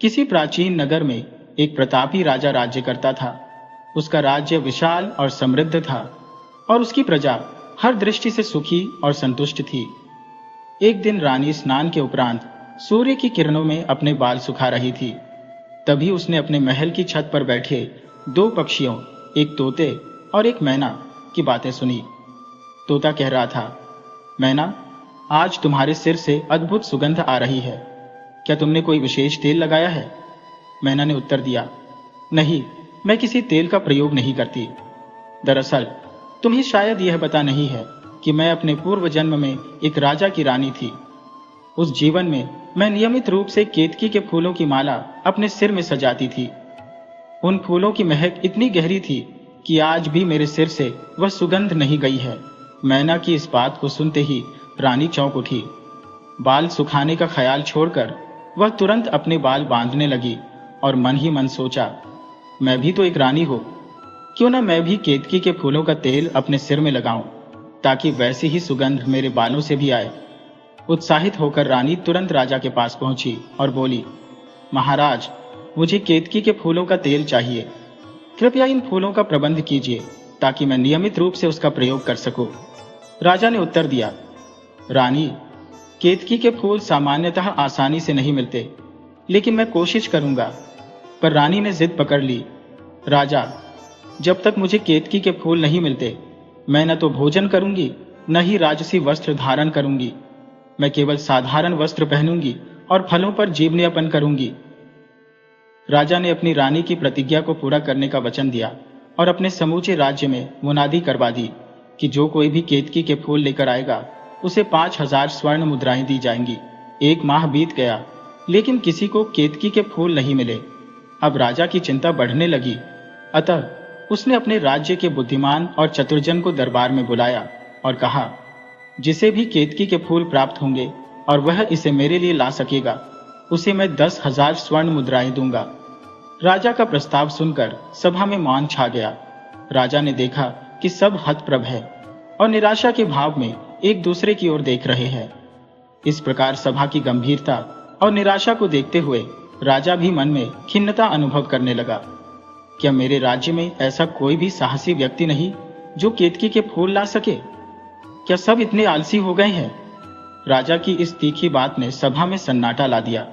किसी प्राचीन नगर में एक प्रतापी राजा राज्य करता था। उसका राज्य विशाल और समृद्ध था और उसकी प्रजा हर दृष्टि से सुखी और संतुष्ट थी। एक दिन रानी स्नान के उपरांत सूर्य की किरणों में अपने बाल सुखा रही थी। तभी उसने अपने महल की छत पर बैठे दो पक्षियों, एक तोते और एक मैना की बातें सुनी। तोता कह रहा था, मैना, आज तुम्हारे सिर से अद्भुत सुगंध आ रही है। क्या तुमने कोई विशेष तेल लगाया है? मैना ने उत्तर दिया, नहीं, मैं किसी तेल का प्रयोग नहीं करती। दरअसल तुम्हें शायद यह पता नहीं है कि मैं अपने पूर्व जन्म में एक राजा की रानी थी। उस जीवन में मैं नियमित रूप से केतकी के फूलों की माला अपने सिर में सजाती थी। उन फूलों की महक इतनी गहरी थी कि आज भी मेरे सिर से वह सुगंध नहीं गई है। मैना की इस बात को सुनते ही रानी चौंक उठी। बाल सुखाने का ख्याल छोड़कर वह तुरंत अपने बाल बांधने लगी और मन ही मन सोचा, मैं भी तो एक रानी हूं, क्यों ना मैं भी केतकी के फूलों का तेल अपने सिर में लगाऊं, ताकि वैसी ही सुगंध मेरे बालों से भी आए। उत्साहित होकर रानी तुरंत राजा के पास पहुंची और बोली, महाराज, मुझे केतकी के फूलों का तेल चाहिए। कृपया इन फूलों का प्रबंध कीजिए ताकि मैं नियमित रूप से उसका प्रयोग कर सकूं। राजा ने उत्तर दिया, रानी, केतकी के फूल सामान्यतः आसानी से नहीं मिलते, लेकिन मैं कोशिश करूंगा। पर रानी ने जिद पकड़ ली, राजा, जब तक मुझे केतकी के फूल नहीं मिलते, मैं न तो भोजन करूंगी, न ही राजसी वस्त्र धारण करूंगी। मैं केवल साधारण वस्त्र पहनूंगी और फलों पर जीवनयापन करूंगी। राजा ने अपनी रानी की प्रतिज्ञा को पूरा करने का वचन दिया और अपने समूचे राज्य में मुनादी करवा दी कि जो कोई भी केतकी के फूल लेकर आएगा, उसे 5000 स्वर्ण मुद्राएं दी जाएंगी। 1 माह बीत गया, लेकिन किसी को केतकी के फूल नहीं मिले। अब राजा की चिंता बढ़ने लगी, अतः उसने अपने राज्य के बुद्धिमान और चतुर्जन को दरबार में बुलाया और कहा, जिसे भी केतकी के फूल प्राप्त होंगे और वह इसे मेरे लिए ला सकेगा, उसे मैं 10,000 स्वर्ण मुद्राएं दूंगा। राजा का प्रस्ताव सुनकर सभा में मौन छा गया। राजा ने देखा कि सब हतप्रभ है और निराशा के भाव में एक दूसरे की ओर देख रहे हैं। इस प्रकार सभा की गंभीरता और निराशा को देखते हुए राजा भी मन में खिन्नता अनुभव करने लगा। क्या मेरे राज्य में ऐसा कोई भी साहसी व्यक्ति नहीं जो केतकी के फूल ला सके? क्या सब इतने आलसी हो गए हैं? राजा की इस तीखी बात ने सभा में सन्नाटा ला दिया।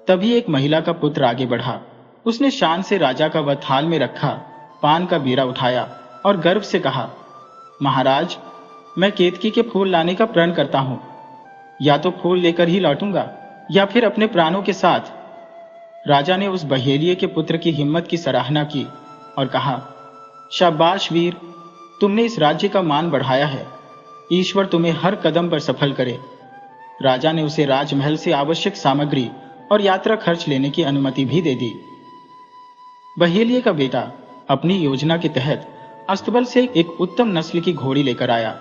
तभी एक महिला का पुत्र आगे बढ़ा। उसने शान से राजा का वह थाल में रखा पान का बीरा उठाया और गर्व से कहा, महाराज, मैं केतकी के फूल लाने का प्रण करता हूं। या तो फूल लेकर ही लौटूंगा या फिर अपने प्राणों के साथ। राजा ने उस बहेलिये के पुत्र की हिम्मत की सराहना की और कहा, शाबाश वीर, तुमने इस राज्य का मान बढ़ाया है। ईश्वर तुम्हें हर कदम पर सफल करे। राजा ने उसे राजमहल से आवश्यक सामग्री और यात्रा खर्च लेने की अनुमति भी दे दी। बहेलिये का बेटा अपनी योजना के तहत अस्तबल से एक उत्तम नस्ल की घोड़ी लेकर आया।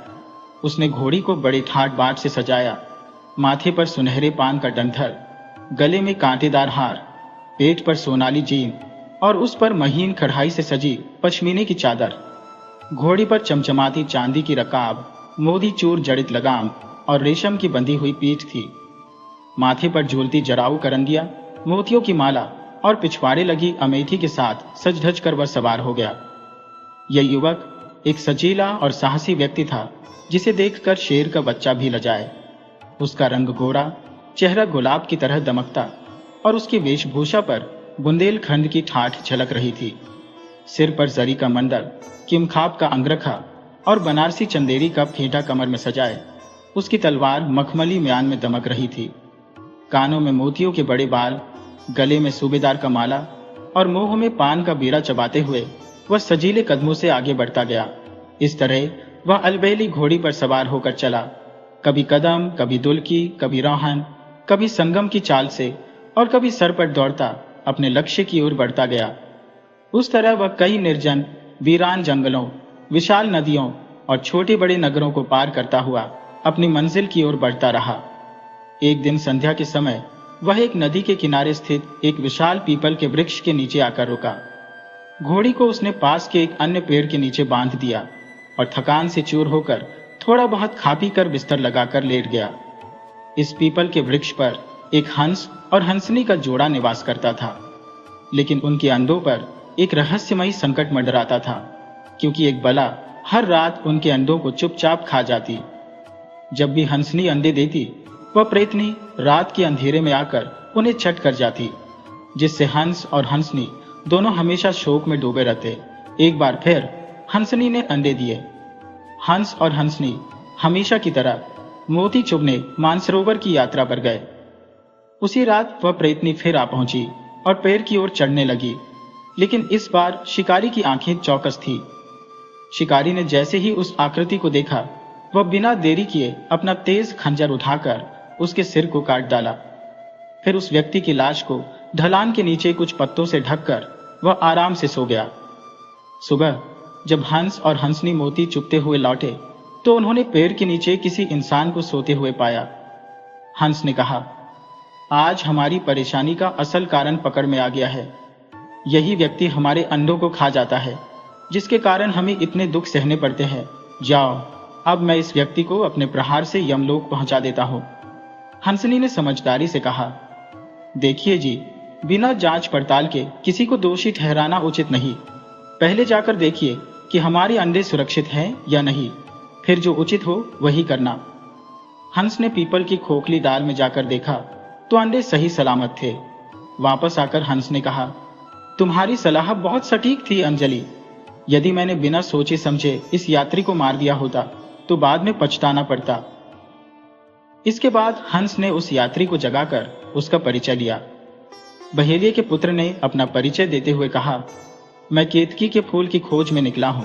उसने घोड़ी को बड़े ठाट बाट से सजाया। माथे पर सुनहरे पान का डंठल, गले में कांटेदार हार, पेट पर सोनाली जीन और उस पर महीन कढ़ाई से सजी पश्मीने की चादर। घोड़ी पर चमचमाती चांदी की रकाब, मोदी चूर जड़ित लगाम और रेशम की बंधी हुई पीठ थी। माथे पर झूलती जराऊ करंदिया, मोतियों की माला और पिछवाड़े लगी अमेठी के साथ सज धज कर वह सवार हो गया। यह युवक एक सजीला और साहसी व्यक्ति था, जिसे देखकर शेर का बच्चा भी लजाए। उसका रंग गोरा, चेहरा गुलाब की तरह दमकता और उसकी वेशभूषा पर बुंदेलखंड की ठाठ झलक रही थी। सिर पर जरी का मंडल, किमखाब का अंगरखा और बनारसी चंदेरी का फेंटा कमर में सजाए उसकी तलवार मखमली म्यान में दमक रही थी। कानों में मोतियों के बड़े बाल, गले में सूबेदार का माला और मुंह में पान का बीरा चबाते हुए वह सजीले कदमों से आगे बढ़ता गया। इस तरह वह अलबेली घोड़ी पर सवार होकर चला, कभी कदम, कभी दुल्की, कभी रोहन, कभी संगम की चाल से और कभी सर पर दौड़ता अपने लक्ष्य की ओर बढ़ता गया। उस तरह वह कई निर्जन वीरान जंगलों, विशाल नदियों और छोटे बड़े नगरों को पार करता हुआ अपनी मंजिल की ओर बढ़ता रहा। एक दिन संध्या के समय वह एक नदी के किनारे स्थित एक विशाल पीपल के वृक्ष के नीचे आकर रुका। घोड़ी को उसने पास के एक अन्य पेड़ के नीचे बांध दिया और थकान से चूर होकर थोड़ा बहुत खा पी कर बिस्तर लगाकर लेट गया। इस पीपल के वृक्ष पर एक हंस और हंसनी का जोड़ा निवास करता था। लेकिन उनके अंडों पर एक रहस्यमयी संकट मंडराता था, क्योंकि एक बला हर रात उनके अंडों को चुपचाप खा जाती। जब भी हंसनी अंडे देती, वह प्रेतनी रात के अंधेरे में आकर उन्हें चट कर जाती, जिससे हंस और हंसनी दोनों हमेशा शोक में डूबे रहते। एक बार फिर हंसनी ने अंडे दिए। हंस और हंसनी हमेशा की तरह मोती चुभने मानसरोवर की यात्रा पर गए। उसी रात वह प्रेतनी फिर आ पहुंची और पेड़ की ओर चढ़ने लगी, लेकिन इस बार शिकारी की आंखें चौकस थी। शिकारी ने जैसे ही उस आकृति को देखा, वह बिना देरी किए अपना तेज खंजर उठाकर उसके सिर को काट डाला। फिर उस व्यक्ति की लाश को ढलान के नीचे कुछ पत्तों से ढककर वह आराम से सो गया। सुबह जब हंस और हंसनी मोती चुपते हुए लौटे, तो उन्होंने पेड़ के नीचे किसी इंसान को सोते हुए पाया। हंस ने कहा, आज हमारी परेशानी का असल कारण पकड़ में आ गया है। यही व्यक्ति हमारे अंडों को खा जाता है, जिसके कारण हमें इतने दुख सहने पड़ते हैं। जाओ, अब मैं इस व्यक्ति को अपने प्रहार से यमलोक पहुंचा देता हूं। हंसनी ने समझदारी से कहा, देखिए जी, बिना जांच पड़ताल के किसी को दोषी ठहराना उचित नहीं। पहले जाकर देखिए कि हमारे अंडे सुरक्षित हैं या नहीं, फिर जो उचित हो वही करना। हंस ने पीपल की खोखली डाल में जाकर देखा तो अंडे सही सलामत थे। वापस आकर हंस ने कहा, तुम्हारी सलाह बहुत सटीक थी अंजलि। यदि मैंने बिना सोचे समझे इस यात्री को मार दिया होता तो बाद में पछताना पड़ता। इसके बाद हंस ने उस यात्री को जगाकर उसका परिचय लिया। बहेलिये के पुत्र ने अपना परिचय देते हुए कहा, मैं केतकी के फूल की खोज में निकला हूं।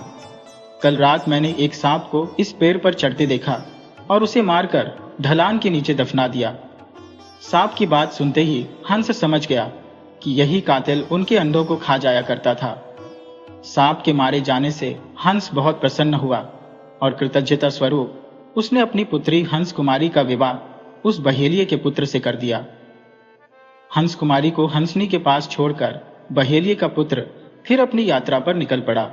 कल रात मैंने एक सांप को इस पेड़ पर चढ़ते देखा और उसे मारकर ढलान के नीचे दफना दिया। सांप की बात सुनते ही हंस समझ गया कि यही कातिल उनके अंडों को खा जाया करता था। सांप के मारे जाने से हंस बहुत प्रसन्न हुआ और कृतज्ञता स्वरूप उसने अपनी पुत्री हंस कुमारी का विवाह उस बहेलिये के पुत्र से कर दिया। हंस कुमारी को हंसनी के पास छोड़कर बहेलिये का पुत्र फिर अपनी यात्रा पर निकल पड़ा।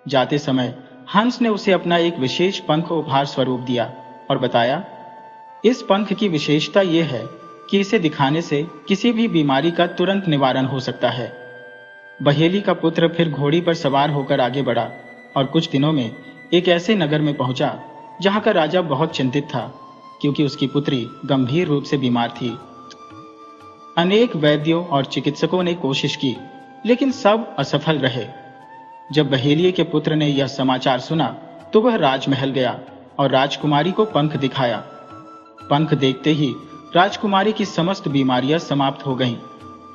जाते समय हंस ने उसे अपना एक विशेष पंख उपहार स्वरूप दिया और बताया, इस पंख की विशेषता यह है कि इसे दिखाने से किसी भी बीमारी का तुरंत निवारण हो सकता है। बहेली का पुत्र फिर घोड़ी पर सवार होकर आगे बढ़ा और कुछ दिनों में एक ऐसे नगर में पहुंचा जहां का राजा बहुत चिंतित था, क्योंकि उसकी पुत्री गंभीर रूप से बीमार थी। अनेक वैद्यों और चिकित्सकों ने कोशिश की, लेकिन सब असफल रहे। जब बहेलिये के पुत्र ने यह समाचार सुना तो वह राजमहल गया और राजकुमारी को पंख दिखाया। पंख देखते ही राजकुमारी की समस्त बीमारियां समाप्त हो गईं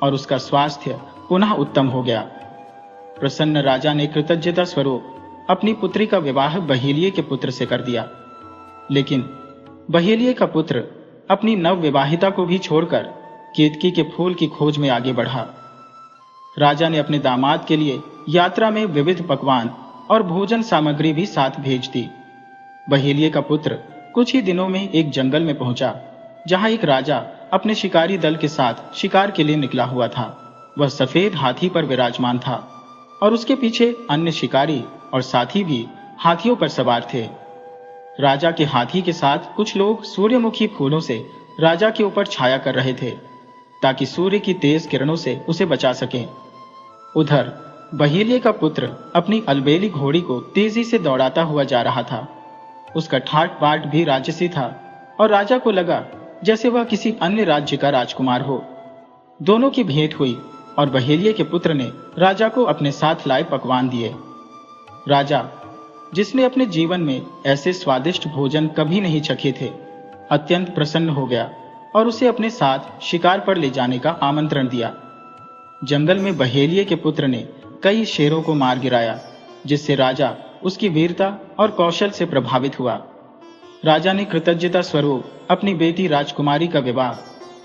और उसका स्वास्थ्य पुनः उत्तम हो गया। प्रसन्न राजा ने कृतज्ञता स्वरूप अपनी पुत्री का विवाह बहेलिये के पुत्र से कर दिया। लेकिन बहेलिये का पुत्र अपनी नवविवाहिता को भी छोड़कर केतकी के फूल की खोज में आगे बढ़ा। राजा ने अपने दामाद के लिए यात्रा में विविध पकवान और भोजन सामग्री भी साथ भेज दी। बहेलिये का पुत्र कुछ ही दिनों में एक जंगल में पहुंचा, जहां एक राजा अपने शिकारी दल के साथ शिकार के लिए निकला हुआ था। वह सफेद हाथी पर विराजमान था और उसके पीछे अन्य शिकारी और साथी भी हाथियों पर सवार थे। राजा के हाथी के साथ कुछ लोग सूर्यमुखी फूलों से राजा के ऊपर छाया कर रहे थे, ताकि सूर्य की तेज किरणों से उसे बचा सकें। उधर बहेलिये का पुत्र अपनी अलबेली घोड़ी को तेजी से दौड़ाता हुआ जा रहा था। उसका ठाट बाट भी राजसी था और राजा को लगा जैसे वह किसी अन्य राज्य का राजकुमार हो। दोनों की भेंट हुई और बहेलिये के पुत्र ने राजा को अपने साथ लाए पकवान दिए। राजा, जिसने अपने जीवन में ऐसे स्वादिष्ट भोजन कभी नहीं चखे थे, अत्यंत प्रसन्न हो गया और उसे अपने साथ शिकार पर ले जाने का आमंत्रण दिया। जंगल में बहेलिये के पुत्र ने कई शेरों को मार गिराया, जिससे राजा उसकी वीरता और कौशल से प्रभावित हुआ। राजा ने कृतज्ञता स्वरूप अपनी बेटी राजकुमारी का विवाह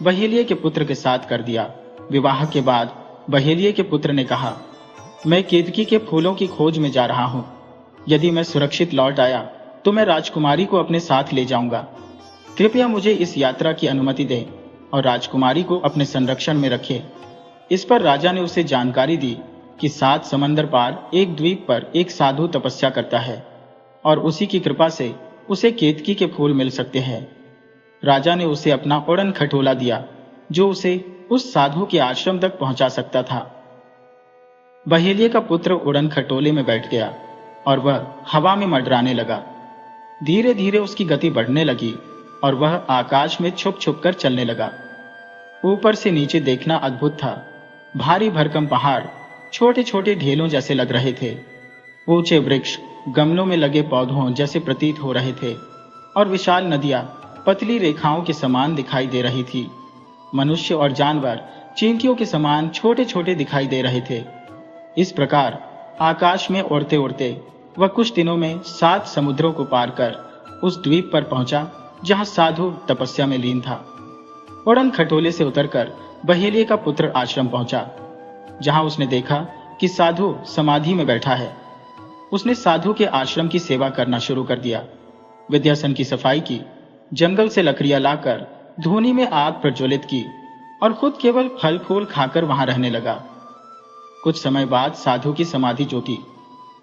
बहेलिये के पुत्र के साथ कर दिया। विवाह के बाद बहेलिये के पुत्र ने कहा, मैं केतकी के फूलों की खोज में जा रहा हूं। यदि मैं सुरक्षित लौट आया तो मैं राजकुमारी को अपने साथ ले जाऊंगा। कृपया मुझे इस यात्रा की अनुमति दें और राजकुमारी को अपने संरक्षण में रखें। इस पर राजा ने उसे जानकारी दी कि 7 समंदर पार एक द्वीप पर एक साधु तपस्या करता है और उसी की कृपा से उसे केतकी के फूल मिल सकते हैं। राजा ने उसे अपना ओढ़न खटोला दिया जो उसे उस साधु के आश्रम तक पहुंचा सकता था। बहेलिये का पुत्र उड़न खटोले में बैठ गया और वह हवा में मंडराने लगा। धीरे धीरे उसकी गति बढ़ने लगी और वह आकाश में छुप छुप कर चलने लगा। ऊपर से नीचे देखना अद्भुत था। भारी भरकम पहाड़ छोटे छोटे ढेलों जैसे लग रहे थे। ऊंचे वृक्ष गमलों में लगे पौधों जैसे प्रतीत हो रहे थे और विशाल नदियां पतली रेखाओं के समान दिखाई दे रही थी। मनुष्य और जानवर चींटियों के समान छोटे छोटे दिखाई दे रहे थे। इस प्रकार आकाश में उड़ते उड़ते वह कुछ दिनों में 7 समुद्रों को पार कर उस द्वीप पर पहुंचा जहां साधु तपस्या में लीन था। उड़न खटोले से उतरकर बहेलिये का पुत्र आश्रम पहुंचा, जहां उसने देखा कि साधु समाधि में बैठा है। उसने साधु के आश्रम की सेवा करना शुरू कर दिया। विद्यासन की सफाई की, जंगल से लकड़ियां लाकर धूनी में आग प्रज्वलित की और खुद केवल फल फूल खाकर वहां रहने लगा। कुछ समय बाद साधु की समाधि जोती।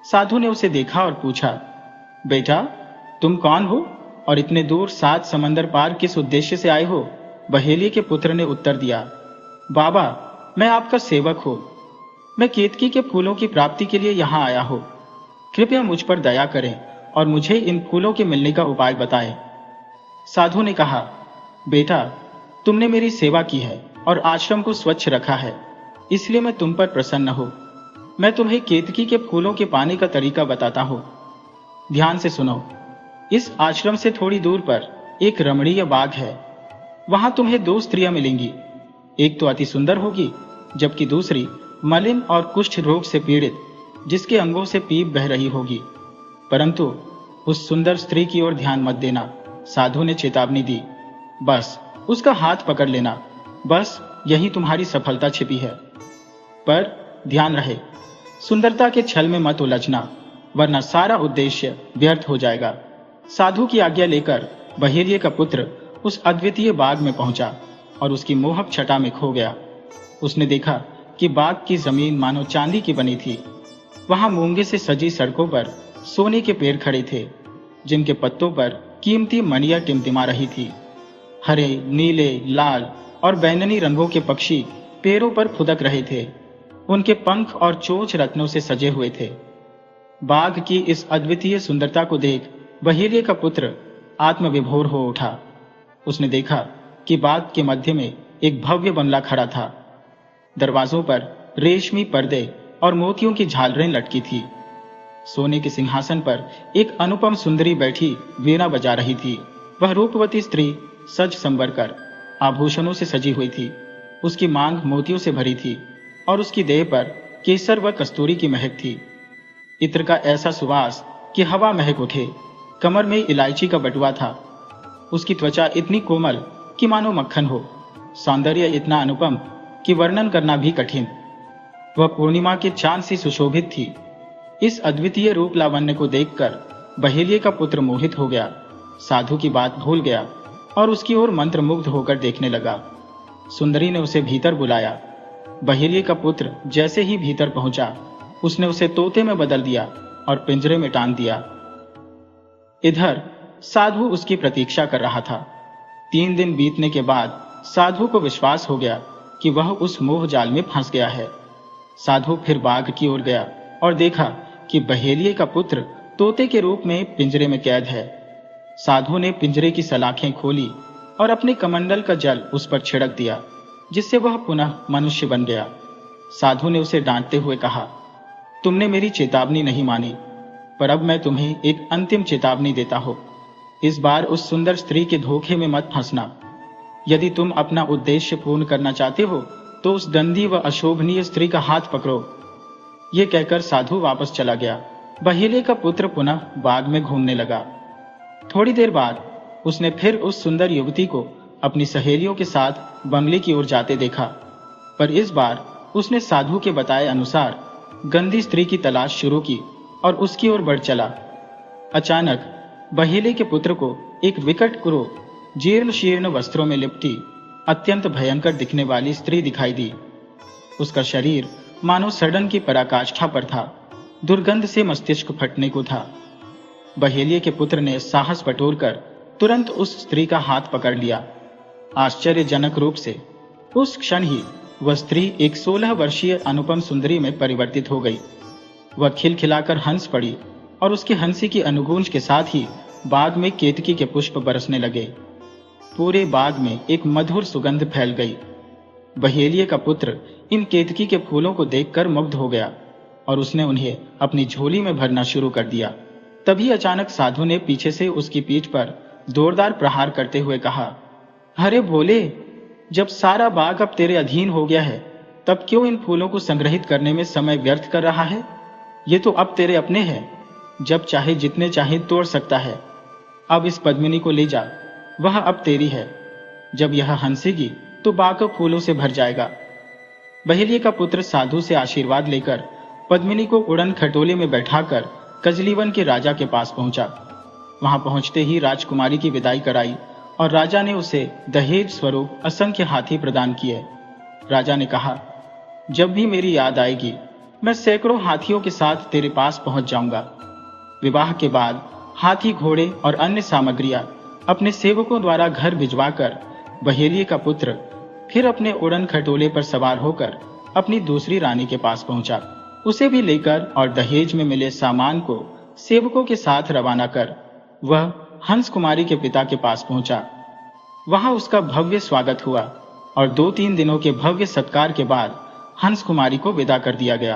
साधु ने उसे देखा और पूछा, बेटा तुम कौन हो और इतने दूर 7 समंदर पार किस उद्देश्य से आए हो? बहेलिये के पुत्र ने उत्तर दिया, बाबा मैं आपका सेवक हूं। मैं केतकी के फूलों की प्राप्ति के लिए यहां आया हूं। कृपया मुझ पर दया करें और मुझे इन फूलों के मिलने का उपाय बताएं। साधु ने कहा, बेटा तुमने मेरी सेवा की है और आश्रम को स्वच्छ रखा है, इसलिए मैं तुम पर प्रसन्न हूं। मैं तुम्हें केतकी के फूलों के पाने का तरीका बताता हूं। ध्यान से सुनो। इस आश्रम से थोड़ी दूर पर एक रमणीय बाग है। वहां तुम्हें 2 स्त्रियां मिलेंगी। एक तो अति सुंदर होगी, जबकि दूसरी मलिन और कुष्ठ रोग से पीड़ित, जिसके अंगों से पीप बह रही होगी। परंतु उस सुंदर स्त्री की ओर ध्यान मत देना। साधु ने चेतावनी दी। बस उसका हाथ पकड़ लेना, बस यही तुम्हारी सफलता छिपी है। पर ध्यान रहे, सुंदरता के छल में मत उलझना, वरना सारा उद्देश्य व्यर्थ हो जाएगा। साधु की आज्ञा लेकर बहेलिये का पुत्र उस अद्वितीय बाग में पहुंचा और उसकी मोहक छटा में खो गया। उसने देखा कि बाग की जमीन मानो चांदी की बनी थी। वहां मूंगे से सजी सड़कों पर सोने के पेड़ खड़े थे, जिनके पत्तों पर कीमती मणियां टिमटिमा रही थी। हरे, नीले, लाल और बैंगनी रंगों के पक्षी पेड़ों पर फुदक रहे थे। उनके पंख और चोंच रत्नों से सजे हुए थे। बाग की इस अद्वितीय सुंदरता को देख बहेलिये का पुत्र आत्मविभोर हो उठा। उसने देखा कि बाग के मध्य में एक भव्य बंगला खड़ा था। दरवाजों पर रेशमी पर्दे और मोतियों की झालरें लटकी थी। सोने के सिंहासन पर एक अनुपम सुंदरी बैठी वीणा बजा रही थी। वह रूपवती स्त्री सज संवर कर आभूषणों से सजी हुई थी। उसकी मांग मोतियों से भरी थी और उसकी देह पर केसर व कस्तूरी की महक थी। इत्र का ऐसा सुवास कि हवा महक उठे। कमर में इलायची का बटुआ था। उसकी त्वचा इतनी कोमल कि मानो मक्खन हो। सौंदर्य इतना अनुपम कि वर्णन करना भी कठिन। वह पूर्णिमा के चांद से सुशोभित थी। इस अद्वितीय रूप लावण्य को देखकर बहेलिये का पुत्र मोहित हो गया। साधु की बात भूल गया और उसकी ओर मंत्रमुग्ध होकर देखने लगा। सुंदरी ने उसे भीतर बुलाया। बहेलिये का पुत्र जैसे ही भीतर पहुंचा, उसने उसे तोते में बदल दिया और पिंजरे में टांग दिया। इधर साधु उसकी प्रतीक्षा कर रहा था। 3 दिन बीतने के बाद साधु को विश्वास हो गया कि वह उस मोह जाल में फंस गया है। साधु फिर बाग की ओर गया और देखा कि बहेलिये का पुत्र तोते के रूप में पिंजरे में कैद है। साधु ने पिंजरे की सलाखें खोली और अपने कमंडल का जल उस पर छिड़क दिया, जिससे वह पुनः मनुष्य बन गया। साधु ने उसे डांटते हुए कहा, तुमने मेरी चेतावनी नहीं मानी, पर अब मैं तुम्हें एक अंतिम चेतावनी देता हूं। इस बार उस सुंदर स्त्री के धोखे में मत फंसना। यदि तुम अपना उद्देश्य पूर्ण करना चाहते हो तो उस गंदी व अशोभनीय स्त्री का हाथ पकड़ो। ये कहकर साधु वापस चला गया। बहेलिये का पुत्र पुनः बाग में घूमने लगा। थोड़ी देर बाद उसने फिर उस सुंदर युवती को अपनी सहेलियों के साथ बंगले की ओर जाते देखा, पर इस बार उसने साधु के बताए अनुसार गंदी स्त्री की तलाश शुरू की और उसकी ओर बढ़ चला। अचानक बहेलिये के पुत्र को एक विकट कुरूप, जीर्ण शीर्ण वस्त्रों में लिपटी अत्यंत भयंकर दिखने वाली स्त्री दिखाई दी। उसका शरीर मानो सड़न की पराकाष्ठा पर था। दुर्गंध से मस्तिष्क फटने को था। बहेलिये के पुत्र ने साहस बटोरकर तुरंत उस स्त्री का हाथ पकड़ लिया। आश्चर्यजनक रूप से उस क्षण ही वह स्त्री एक 16 वर्षीय अनुपम सुंदरी में परिवर्तित हो गई। वह खिलखिलाकर हंस पड़ी और उसकी हंसी की अनुगूंज के साथ ही बाग में केतकी के पुष्प बरसने लगे। पूरे बाग में एक मधुर सुगंध फैल गई। बहेलिये का पुत्र इन केतकी के फूलों को देखकर मुग्ध हो गया और उसने उन्हें अपनी झोली में भरना शुरू कर दिया। तभी अचानक साधु ने पीछे से उसकी पीठ पर जोरदार प्रहार करते हुए कहा, अरे भोले, जब सारा बाग अब तेरे अधीन हो गया है, तब क्यों इन फूलों को संग्रहित करने में समय व्यर्थ कर रहा है? ये तो अब तेरे अपने हैं, जब चाहे जितने चाहे तोड़ सकता है। अब इस पद्मिनी को ले जा, वह अब तेरी है। जब यह हंसेगी तो बाग फूलों से भर जाएगा। बहेलिये का पुत्र साधु से आशीर्वाद लेकर पद्मिनी को उड़न खटोले में बैठाकर कजलीवन के राजा के पास पहुंचा। वहां पहुंचते ही राजकुमारी की विदाई कराई और राजा ने उसे दहेज स्वरूप असंख्य हाथी प्रदान किए। राजा ने कहा, जब भी मेरी याद आएगी मैं सैकड़ों हाथियों के साथ तेरे पास पहुंच जाऊंगा। विवाह के बाद हाथी, घोड़े और अन्य सामग्रियां अपने सेवकों द्वारा घर भिजवाकर बहेलिये का पुत्र फिर अपने उड़न खटोले पर सवार होकर अपनी दूसरी रानी के पास पहुंचा। उसे भी लेकर और दहेज में मिले सामान को सेवकों के साथ रवाना कर वह हंस कुमारी के पिता के पास पहुंचा। वहां उसका भव्य स्वागत हुआ और 2-3 दिनों के भव्य सत्कार के बाद हंस कुमारी को विदा कर दिया गया।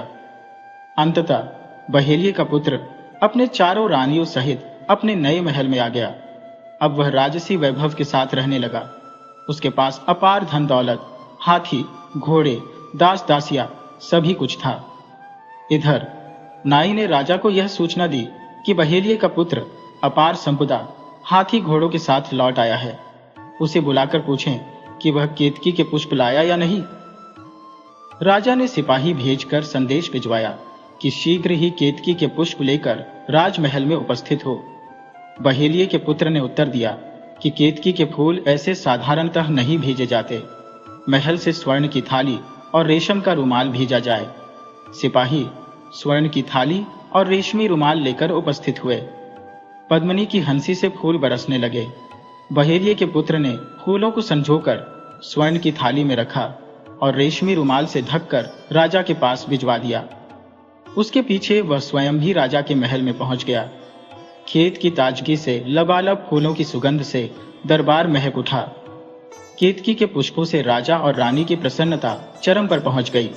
अंततः बहेलिये का पुत्र अपने चारों रानियों सहित अपने नए महल में आ गया। अब वह राजसी वैभव के साथ रहने लगा। उसके पास अपार धन दौलत, हाथी, घोड़े, दास दासियां सभी कुछ था। इधर नाई ने राजा को यह सूचना दी कि बहेलिये का पुत्र अपार संपदा हाथी घोड़ों के साथ लौट आया है। उसे बुलाकर पूछें कि वह केतकी के पुष्प लाया या नहीं। राजा ने सिपाही भेजकर संदेश भिजवाया कि शीघ्र ही केतकी के पुष्प लेकर राजमहल में उपस्थित हो। बहेलिये के पुत्र ने उत्तर दिया कि केतकी के फूल ऐसे साधारणतः नहीं भेजे जाते। महल से स्वर्ण की थाली और रेशम का रुमाल भेजा जाए। सिपाही स्वर्ण की थाली और रेशमी रुमाल लेकर उपस्थित हुए। पद्मिनी की हंसी से फूल बरसने लगे। बहेलिये के पुत्र ने फूलों को संजोकर स्वर्ण की थाली में रखा और रेशमी रुमाल से ढककर राजा के पास भिजवा दिया। उसके पीछे वह स्वयं भी राजा के महल में पहुंच गया। खेत की ताजगी से लबालब फूलों की सुगंध से दरबार महक उठा। केतकी के पुष्पों से राजा और रानी की प्रसन्नता चरम पर पहुंच गई।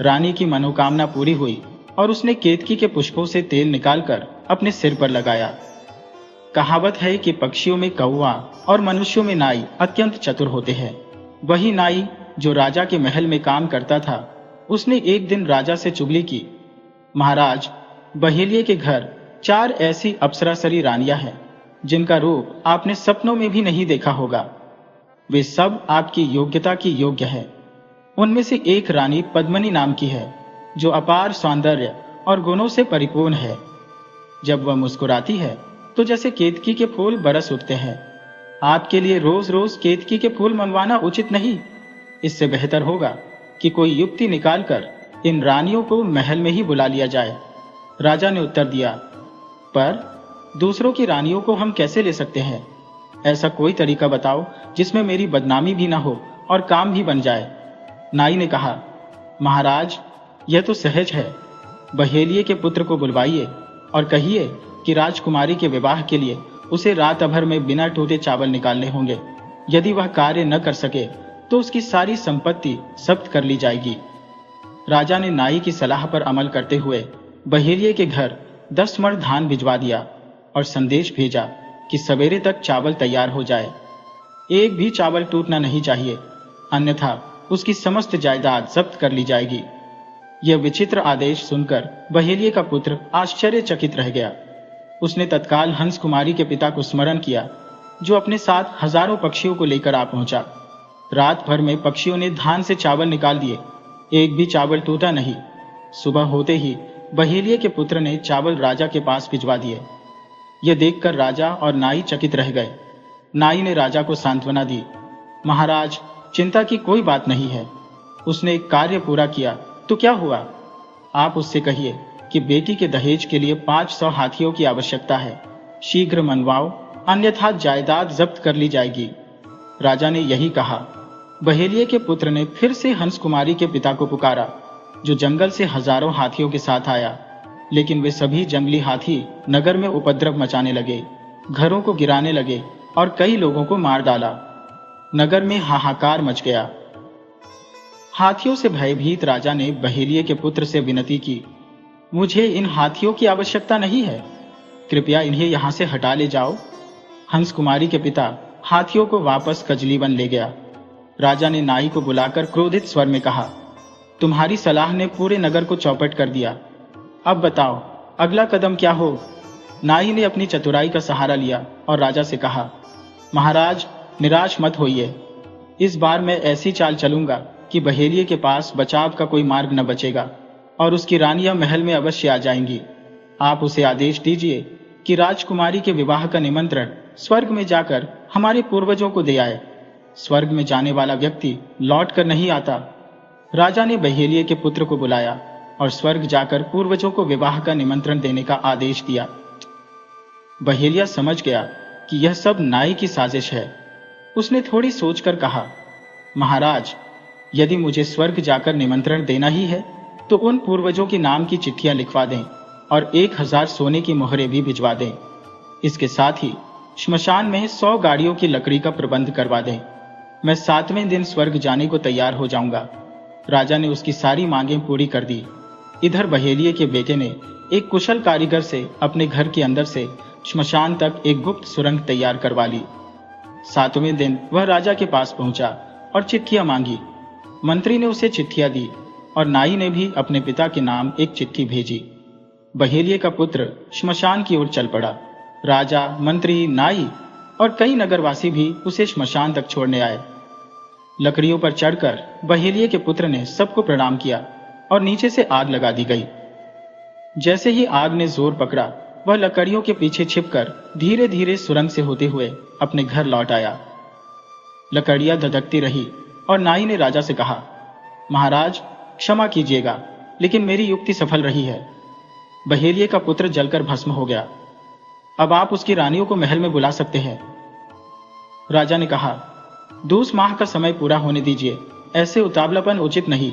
रानी की मनोकामना पूरी हुई और उसने केतकी के पुष्पों से तेल निकालकर अपने सिर पर लगाया। कहावत है कि पक्षियों में कौवा और मनुष्यों में नाई अत्यंत चतुर होते हैं। वही नाई जो राजा के महल में काम करता था, उसने एक दिन राजा से चुगली की, महाराज, बहेलिये के घर 4 ऐसी अप्सरासरी रानियां हैं जिनका रूप आपने सपनों में भी नहीं देखा होगा। वे सब आपकी योग्यता की योग्य है। उनमें से एक रानी पद्मिनी नाम की है जो अपार सौंदर्य और गुणों से परिपूर्ण है। जब वह मुस्कुराती है तो जैसे केतकी के फूल बरस उठते हैं। आपके लिए रोज रोज केतकी के फूल मंगवाना उचित नहीं। इससे बेहतर होगा कि कोई युक्ति निकालकर इन रानियों को महल में ही बुला लिया जाए। राजा ने उत्तर दिया, पर दूसरों की रानियों को हम कैसे ले सकते हैं? ऐसा कोई तरीका बताओ जिसमें मेरी बदनामी भी ना हो और काम भी बन जाए। नाई ने कहा, महाराज, यह तो सहज है। बहेलिये के पुत्र को बुलवाइए और कहिए कि राजकुमारी के विवाह के लिए उसे रात भर में बिना टूटे चावल निकालने होंगे। यदि वह कार्य न कर सके तो उसकी सारी संपत्ति जब्त कर ली जाएगी। राजा ने नाई की सलाह पर अमल करते हुए बहेलिये के घर 10 मण धान भिजवा दिया और संदेश भेजा कि सवेरे तक चावल तैयार हो जाए। एक भी चावल टूटना नहीं चाहिए, अन्यथा उसकी समस्त जायदाद जब्त कर ली जाएगी। यह विचित्र आदेश सुनकर बहेलिये का पुत्र आश्चर्यचकित रह गया। उसने तत्काल हंस कुमारी के पिता को स्मरण किया, जो अपने साथ हजारों पक्षियों को लेकर आ पहुंचा। रात भर में पक्षियों ने धान से चावल निकाल दिए, एक भी चावल टूटा नहीं। सुबह होते ही बहेलिये के पुत्र ने चावल राजा के पास भिजवा दिए। यह देखकर राजा और नाई चकित रह गए। नाई ने राजा को सांत्वना दी, महाराज, चिंता की कोई बात नहीं है। उसने एक कार्य पूरा किया तो क्या हुआ? आप उससे कहिए कि बेटी के दहेज के लिए 500 हाथियों की आवश्यकता है। शीघ्र मनवाओ, अन्यथा जायदाद जब्त कर ली जाएगी। राजा ने यही कहा बहेलिये के पुत्र ने फिर से हंस कुमारी के पिता को पुकारा, जो जंगल से हजारों हाथियों के साथ आया। लेकिन वे सभी जंगली हाथी नगर में उपद्रव मचाने लगे, घरों को गिराने लगे और कई लोगों को मार डाला। नगर में हाहाकार मच गया। हाथियों से भयभीत राजा ने बहेलिये के पुत्र से विनती की, मुझे इन हाथियों की आवश्यकता नहीं है, कृपया इन्हें यहां से हटा ले जाओ। हंस कुमारी के पिता हाथियों को वापस कजलीवन ले गया। राजा ने नाई को बुलाकर क्रोधित स्वर में कहा, तुम्हारी सलाह ने पूरे नगर को चौपट कर दिया। अब बताओ अगला कदम क्या हो। नाई ने अपनी चतुराई का सहारा लिया और राजा से कहा, महाराज निराश मत होइए, इस बार मैं ऐसी चाल चलूंगा कि बहेलिये के पास बचाव का कोई मार्ग न बचेगा और उसकी रानियां महल में अवश्य आ जाएंगी। आप उसे आदेश दीजिए कि राजकुमारी के विवाह का निमंत्रण स्वर्ग में जाकर हमारे पूर्वजों को दे आए। स्वर्ग में जाने वाला व्यक्ति लौट कर नहीं आता। राजा ने बहेलिये के पुत्र को बुलाया और स्वर्ग जाकर पूर्वजों को विवाह का निमंत्रण देने का आदेश दिया। बहेलिया समझ गया कि यह सब नाई की साजिश है। उसने थोड़ी सोचकर कहा, महाराज यदि मुझे स्वर्ग जाकर निमंत्रण देना ही है तो उन पूर्वजों के नाम की चिट्ठियां लिखवा दें और 1000 सोने की मोहरें भी भिजवा दें। इसके साथ ही श्मशान में 100 गाड़ियों की लकड़ी का प्रबंध करवा दें। मैं 7वें दिन स्वर्ग जाने को तैयार हो जाऊंगा। राजा ने उसकी सारी मांगें पूरी कर दी। इधर बहेलिये के बेटे ने एक कुशल कारीगर से अपने घर के अंदर से श्मशान तक एक गुप्त सुरंग तैयार करवा ली। 7वें दिन वह राजा के पास पहुंचा और चिट्ठियां मांगी। मंत्री ने उसे चिट्ठियां दी और नाई ने भी अपने पिता के नाम एक चिट्ठी भेजी। बहेलिये का पुत्र श्मशान की ओर चल पड़ा। राजा, मंत्री, नाई और कई नगरवासी भी उसे श्मशान तक छोड़ने आए। लकड़ियों पर चढ़कर बहेलिये के पुत्र ने सबको प्रणाम किया और नीचे से आग लगा दी गई। जैसे ही आग ने जोर पकड़ा, वह लकड़ियों के पीछे छिपकर धीरे धीरे सुरंग से होते हुए अपने घर लौट आया। लकड़ियां धधकती रही और नाई ने राजा से कहा, महाराज क्षमा कीजिएगा, लेकिन मेरी युक्ति सफल रही है। बहेलिये का पुत्र जलकर भस्म हो गया। अब आप उसकी रानियों को महल में बुला सकते हैं। राजा ने कहा, 2 माह का समय पूरा होने दीजिए, ऐसे उतावलापन उचित नहीं।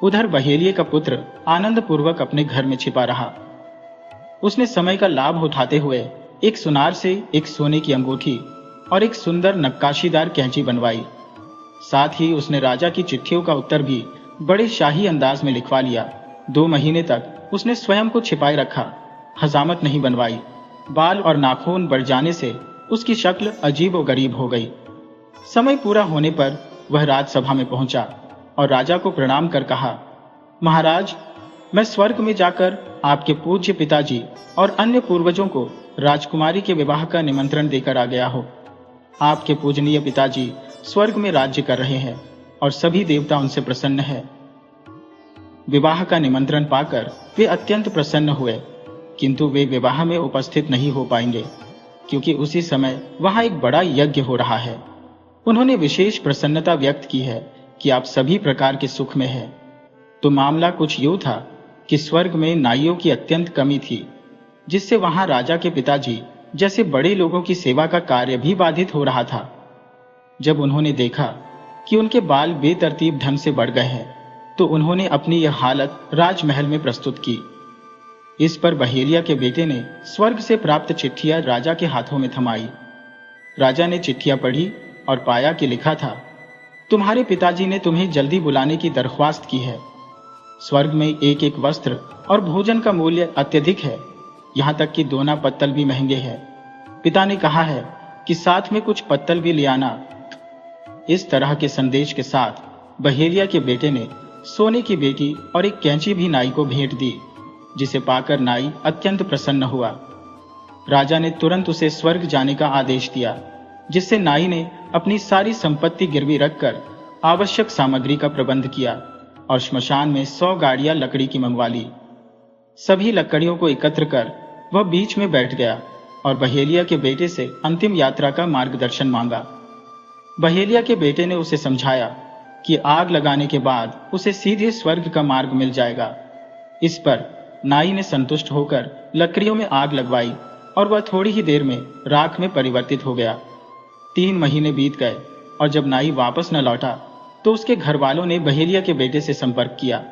उधर बहेलिये का पुत्र आनंद पूर्वक अपने घर में छिपा रहा। उसने समय का लाभ उठाते हुए एक सुनार से एक सोने की अंगूठी और एक सुंदर नक्काशीदार कैंची बनवाई। साथ ही उसने राजा की चिट्ठियों का उत्तर भी बड़े शाही अंदाज में लिखवा लिया। 2 महीने तक उसने स्वयं को छिपाए रखा, हजामत नहीं बनवाई। बाल और नाखून बढ़ जाने से उसकी शक्ल अजीब और गरीब हो गई। समय पूरा होने पर वह राजसभा में पहुंचा और राजा को प्रणाम कर कहा, महाराज मैं स्वर्ग में जाकर आपके पूज्य पिताजी और अन्य पूर्वजों को राजकुमारी के विवाह का निमंत्रण देकर आ गया हो। आपके पूजनीय पिताजी स्वर्ग में राज्य कर रहे हैं और सभी देवता उनसे प्रसन्न है। विवाह का निमंत्रण पाकर वे अत्यंत प्रसन्न हुए, किंतु वे विवाह में उपस्थित नहीं हो पाएंगे क्योंकि उसी समय वहां एक बड़ा यज्ञ हो रहा है। उन्होंने विशेष प्रसन्नता व्यक्त की है कि आप सभी प्रकार के सुख में हैं। तो मामला कुछ यूं था कि स्वर्ग में नाइयों की अत्यंत कमी थी, जिससे वहां राजा के पिताजी जैसे बड़े लोगों की सेवा का कार्य भी बाधित हो रहा था। जब उन्होंने देखा कि उनके बाल बेतरतीब ढंग से बढ़ गए हैं, तो उन्होंने अपनी यह हालत राजमहल में प्रस्तुत की। इस पर बहेलिया के बेटे ने स्वर्ग से प्राप्त चिट्ठियां राजा के हाथों में थमाई। राजा ने चिट्ठियां पढ़ी और पाया कि लिखा था, तुम्हारे पिताजी ने तुम्हें जल्दी बुलाने की दरख्वास्त की है। स्वर्ग में एक एक वस्त्र और भोजन का मूल्य अत्यधिक है, यहाँ तक कि दोना पत्तल भी महंगे हैं। पिता ने कहा है कि साथ में कुछ पत्तल भी ले आना। इस तरह के संदेश के साथ बहेलिया के बेटे ने सोने की बेटी और एक कैंची भी नाई को भेंट दी, जिसे पाकर नाई अत्यंत प्रसन्न हुआ। राजा ने तुरंत उसे स्वर्ग जाने का आदेश दिया, जिससे नाई ने अपनी सारी संपत्ति गिरवी रखकर आवश्यक सामग्री का प्रबंध किया और श्मशान में 100 गाड़ियां लकड़ी की मंगवा ली। सभी लकड़ियों को एकत्र कर वह बीच में बैठ गया और बहेलिया के बेटे से अंतिम यात्रा का मार्गदर्शन मांगा। बहेलिया के बेटे ने उसे समझाया कि आग लगाने के बाद उसे सीधे स्वर्ग का मार्ग मिल जाएगा। इस पर नाई ने संतुष्ट होकर लकड़ियों में आग लगवाई और वह थोड़ी ही देर में राख में परिवर्तित हो गया। 3 महीने बीत गए और जब नाई वापस न लौटा तो उसके घर वालों ने बहेलिया के बेटे से संपर्क किया।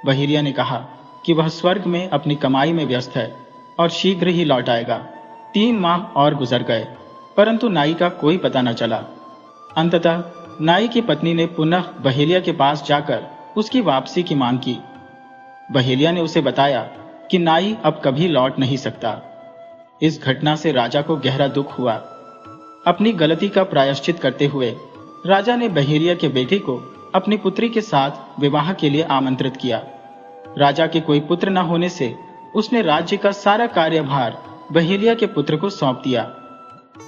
बहेलिया ने कहा कि वह स्वर्ग में अपनी कमाई में व्यस्त है और शीघ्र ही लौट आएगा। 3 माह और गुजर गए, परंतु नाई का कोई पता न चला। अंततः नाई की पत्नी ने पुनः बहेलिया के पास जाकर उसकी वापसी की मांग की। बहेलिया ने उसे बताया कि नाई अब कभी लौट नहीं सकता। इस घटना से राजा को गहरा दुख हुआ। अपनी गलती का प्रायश्चित करते हुए राजा ने बहेलिया के बेटे को अपनी पुत्री के साथ विवाह के लिए आमंत्रित किया। राजा के कोई पुत्र न होने से उसने राज्य का सारा कार्यभार बहेलिया के पुत्र को सौंप दिया।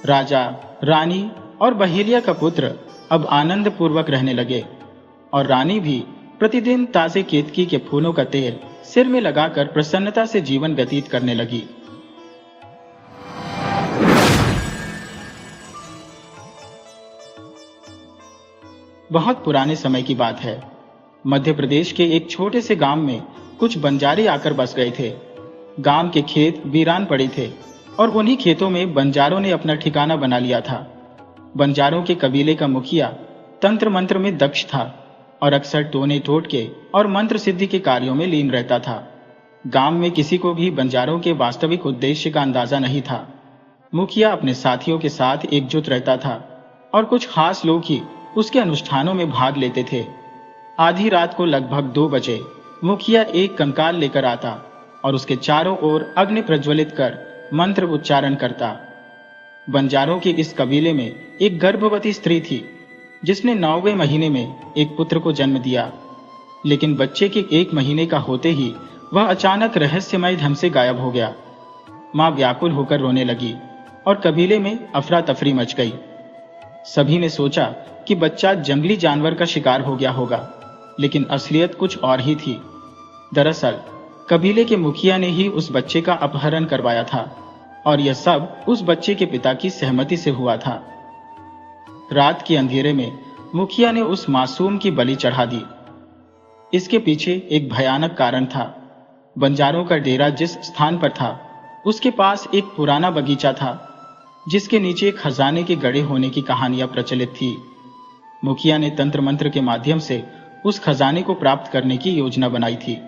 राजा, रानी और बहेलिया का पुत्र अब आनंद पूर्वक रहने लगे और रानी भी प्रतिदिन ताजे केतकी के फूलों का तेल सिर में लगाकर प्रसन्नता से जीवन व्यतीत करने लगी। बहुत पुराने समय की बात है। मध्य प्रदेश के एक छोटे से गांव में कुछ बंजारे आकर बस गए थे। गांव के खेत वीरान पड़े थे और उन्हीं खेतों में बंजारों ने अपना ठिकाना बना लिया था। बंजारों के कबीले का मुखिया तंत्र मंत्र में दक्ष था और अक्सर टोने टोटके और मंत्र सिद्धि के कार्यों में लीन रहता था। गांव में किसी को भी बंजारों के वास्तविक उद्देश्य का अंदाजा नहीं था। मुखिया अपने साथियों के साथ एकजुट रहता था और कुछ खास लोग ही उसके अनुष्ठानों में भाग लेते थे। आधी रात को लगभग 2 बजे मुखिया एक कंकाल लेकर आता और उसके चारों ओर अग्नि प्रज्वलित कर मंत्र उच्चारण करता। बंजारों के इस कबीले में एक गर्भवती स्त्री थी जिसने 9वें महीने में एक पुत्र को जन्म दिया, लेकिन बच्चे के 1 महीने का होते ही वह अचानक रहस्यमय ढंग से गायब हो गया। मां व्याकुल होकर रोने लगी और कबीले में अफरा तफरी मच गई। सभी ने सोचा कि बच्चा जंगली जानवर का शिकार हो गया होगा, लेकिन असलियत कुछ और ही थी। दरअसल कबीले के मुखिया ने ही उस बच्चे का अपहरण करवाया था और यह सब उस बच्चे के पिता की सहमति से हुआ था। रात के अंधेरे में मुखिया ने उस मासूम की बलि चढ़ा दी। इसके पीछे एक भयानक कारण था। बंजारों का डेरा जिस स्थान पर था उसके पास एक पुराना बगीचा था जिसके नीचे खजाने के गड़े होने की कहानियां प्रचलित थी। मुखिया ने तंत्र मंत्र के माध्यम से उस खजाने को प्राप्त करने की योजना बनाई थी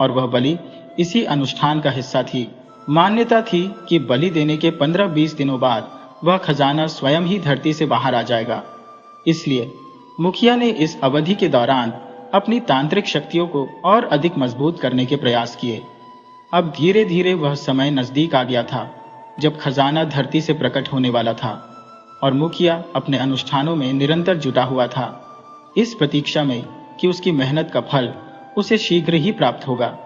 और वह बलि इसी अनुष्ठान का हिस्सा थी। मान्यता थी कि बलि देने के 15-20 दिनों बाद वह खजाना स्वयं ही धरती से बाहर आ जाएगा। इसलिए मुखिया ने इस अवधि के दौरान अपनी तांत्रिक शक्तियों को और अधिक मजबूत करने के प्रयास किए। अब धीरे धीरे वह समय नजदीक आ गया था जब खजाना धरती से प्रकट होने वाला था और मुखिया अपने अनुष्ठानों में निरंतर जुटा हुआ था, इस प्रतीक्षा में कि उसकी मेहनत का फल उसे शीघ्र ही प्राप्त होगा।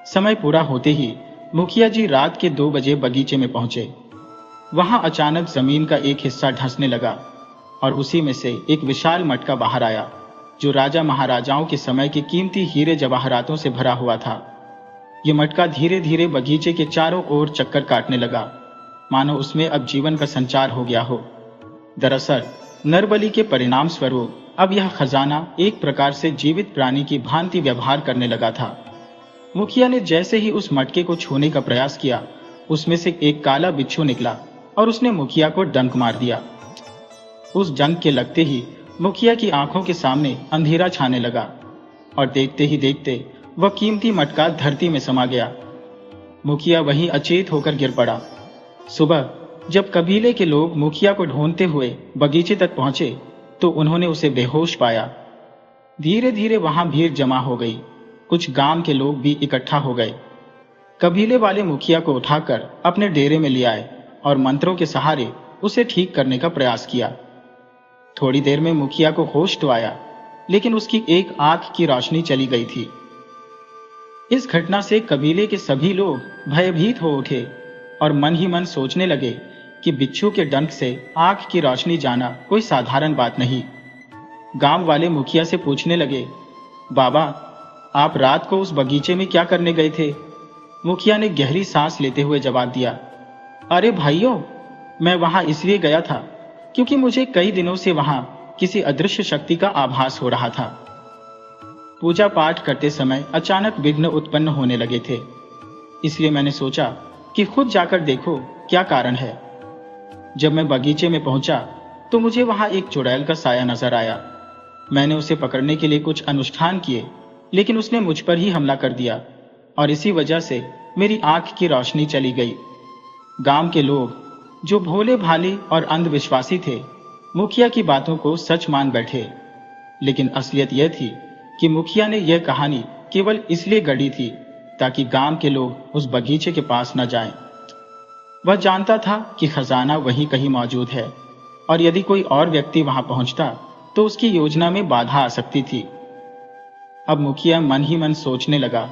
समय पूरा होते ही मुखिया जी रात के 2 बजे बगीचे में पहुंचे। वहां अचानक जमीन का एक हिस्सा धंसने लगा और उसी में से एक विशाल मटका बाहर आया जो राजा महाराजाओं के समय के कीमती हीरे जवाहरातों से भरा हुआ था। यह मटका धीरे धीरे बगीचे के चारों ओर चक्कर काटने लगा, मानो उसमें अब जीवन का संचार हो गया हो। दरअसल नरबली के परिणाम स्वरूप अब यह खजाना एक प्रकार से जीवित प्राणी की भांति व्यवहार करने लगा था। मुखिया ने जैसे ही उस मटके को छूने का प्रयास किया, उसमें से एक काला बिच्छू निकला और उसने मुखिया को डंक मार दिया। उस डंक के लगते ही मुखिया की आंखों के सामने अंधेरा छाने लगा और देखते ही देखते वह कीमती मटका धरती में समा गया। मुखिया वहीं अचेत होकर गिर पड़ा। सुबह जब कबीले के लोग मुखिया को ढूंढते हुए बगीचे तक पहुंचे तो उन्होंने उसे बेहोश पाया। धीरे धीरे वहां भीड़ जमा हो गई। कुछ गांव के लोग भी इकट्ठा हो गए। कबीले वाले मुखिया को उठाकर अपने डेरे में ले आए और मंत्रों के सहारे उसे ठीक करने का प्रयास किया। थोड़ी देर में मुखिया को होश तो आया, लेकिन उसकी एक आंख की रोशनी चली गई थी। इस घटना से कबीले के सभी लोग भयभीत हो उठे और मन ही मन सोचने लगे कि बिच्छू के डंक से आंख की रोशनी जाना कोई साधारण बात नहीं। गांव वाले मुखिया से पूछने लगे, बाबा, आप रात को उस बगीचे में क्या करने गए थे? मुखिया ने गहरी सांस लेते हुए जवाब दिया, अरे भाइयों, मैं वहां इसलिए गया था क्योंकि मुझे कई दिनों से वहां किसी अदृश्य शक्ति का आभास हो रहा था। पूजा पाठ करते समय अचानक विघ्न उत्पन्न होने लगे थे, इसलिए मैंने सोचा कि खुद जाकर देखो क्या कारण है। जब मैं बगीचे में पहुंचा तो मुझे वहां एक चुड़ैल का साया नजर आया। मैंने उसे पकड़ने के लिए कुछ अनुष्ठान किए, लेकिन उसने मुझ पर ही हमला कर दिया और इसी वजह से मेरी आंख की रोशनी चली गई। गांव के लोग जो भोले भाले और अंधविश्वासी थे, मुखिया की बातों को सच मान बैठे। लेकिन असलियत यह थी कि मुखिया ने यह कहानी केवल इसलिए गढ़ी थी ताकि गांव के लोग उस बगीचे के पास न जाएं। वह जानता था कि खजाना वहीं कहीं मौजूद है और यदि कोई और व्यक्ति वहां पहुंचता तो उसकी योजना में बाधा आ सकती थी। अब मुखिया मन ही मन सोचने लगा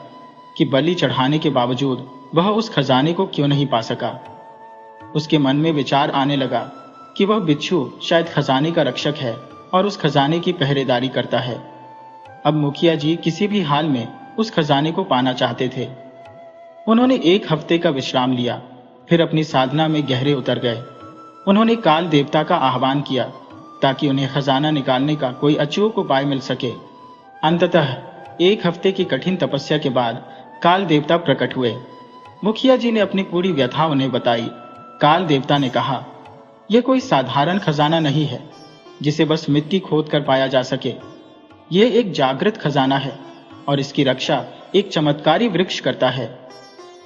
कि बलि चढ़ाने के बावजूद वह उस खजाने को क्यों नहीं पा सका। उसके मन में विचार आने लगा कि वह बिच्छू शायद खजाने का रक्षक है और उस खजाने की पहरेदारी करता है। अब मुखिया जी किसी भी हाल में उस खजाने को पाना चाहते थे। उन्होंने 1 हफ्ते का विश्राम लिया, फिर अपनी साधना में गहरे उतर गए। उन्होंने काल देवता का आह्वान किया ताकि उन्हें खजाना निकालने का कोई अचूक उपाय मिल सके। अंततः 1 हफ्ते की कठिन तपस्या के बाद काल देवता प्रकट हुए। मुखिया जी ने अपनी पूरी व्यथा उन्हें बताई। काल देवता ने कहा, यह कोई साधारण खजाना नहीं है जिसे बस मिट्टी खोद कर पाया जा सके। यह एक जागृत खजाना है और इसकी रक्षा एक चमत्कारी वृक्ष करता है।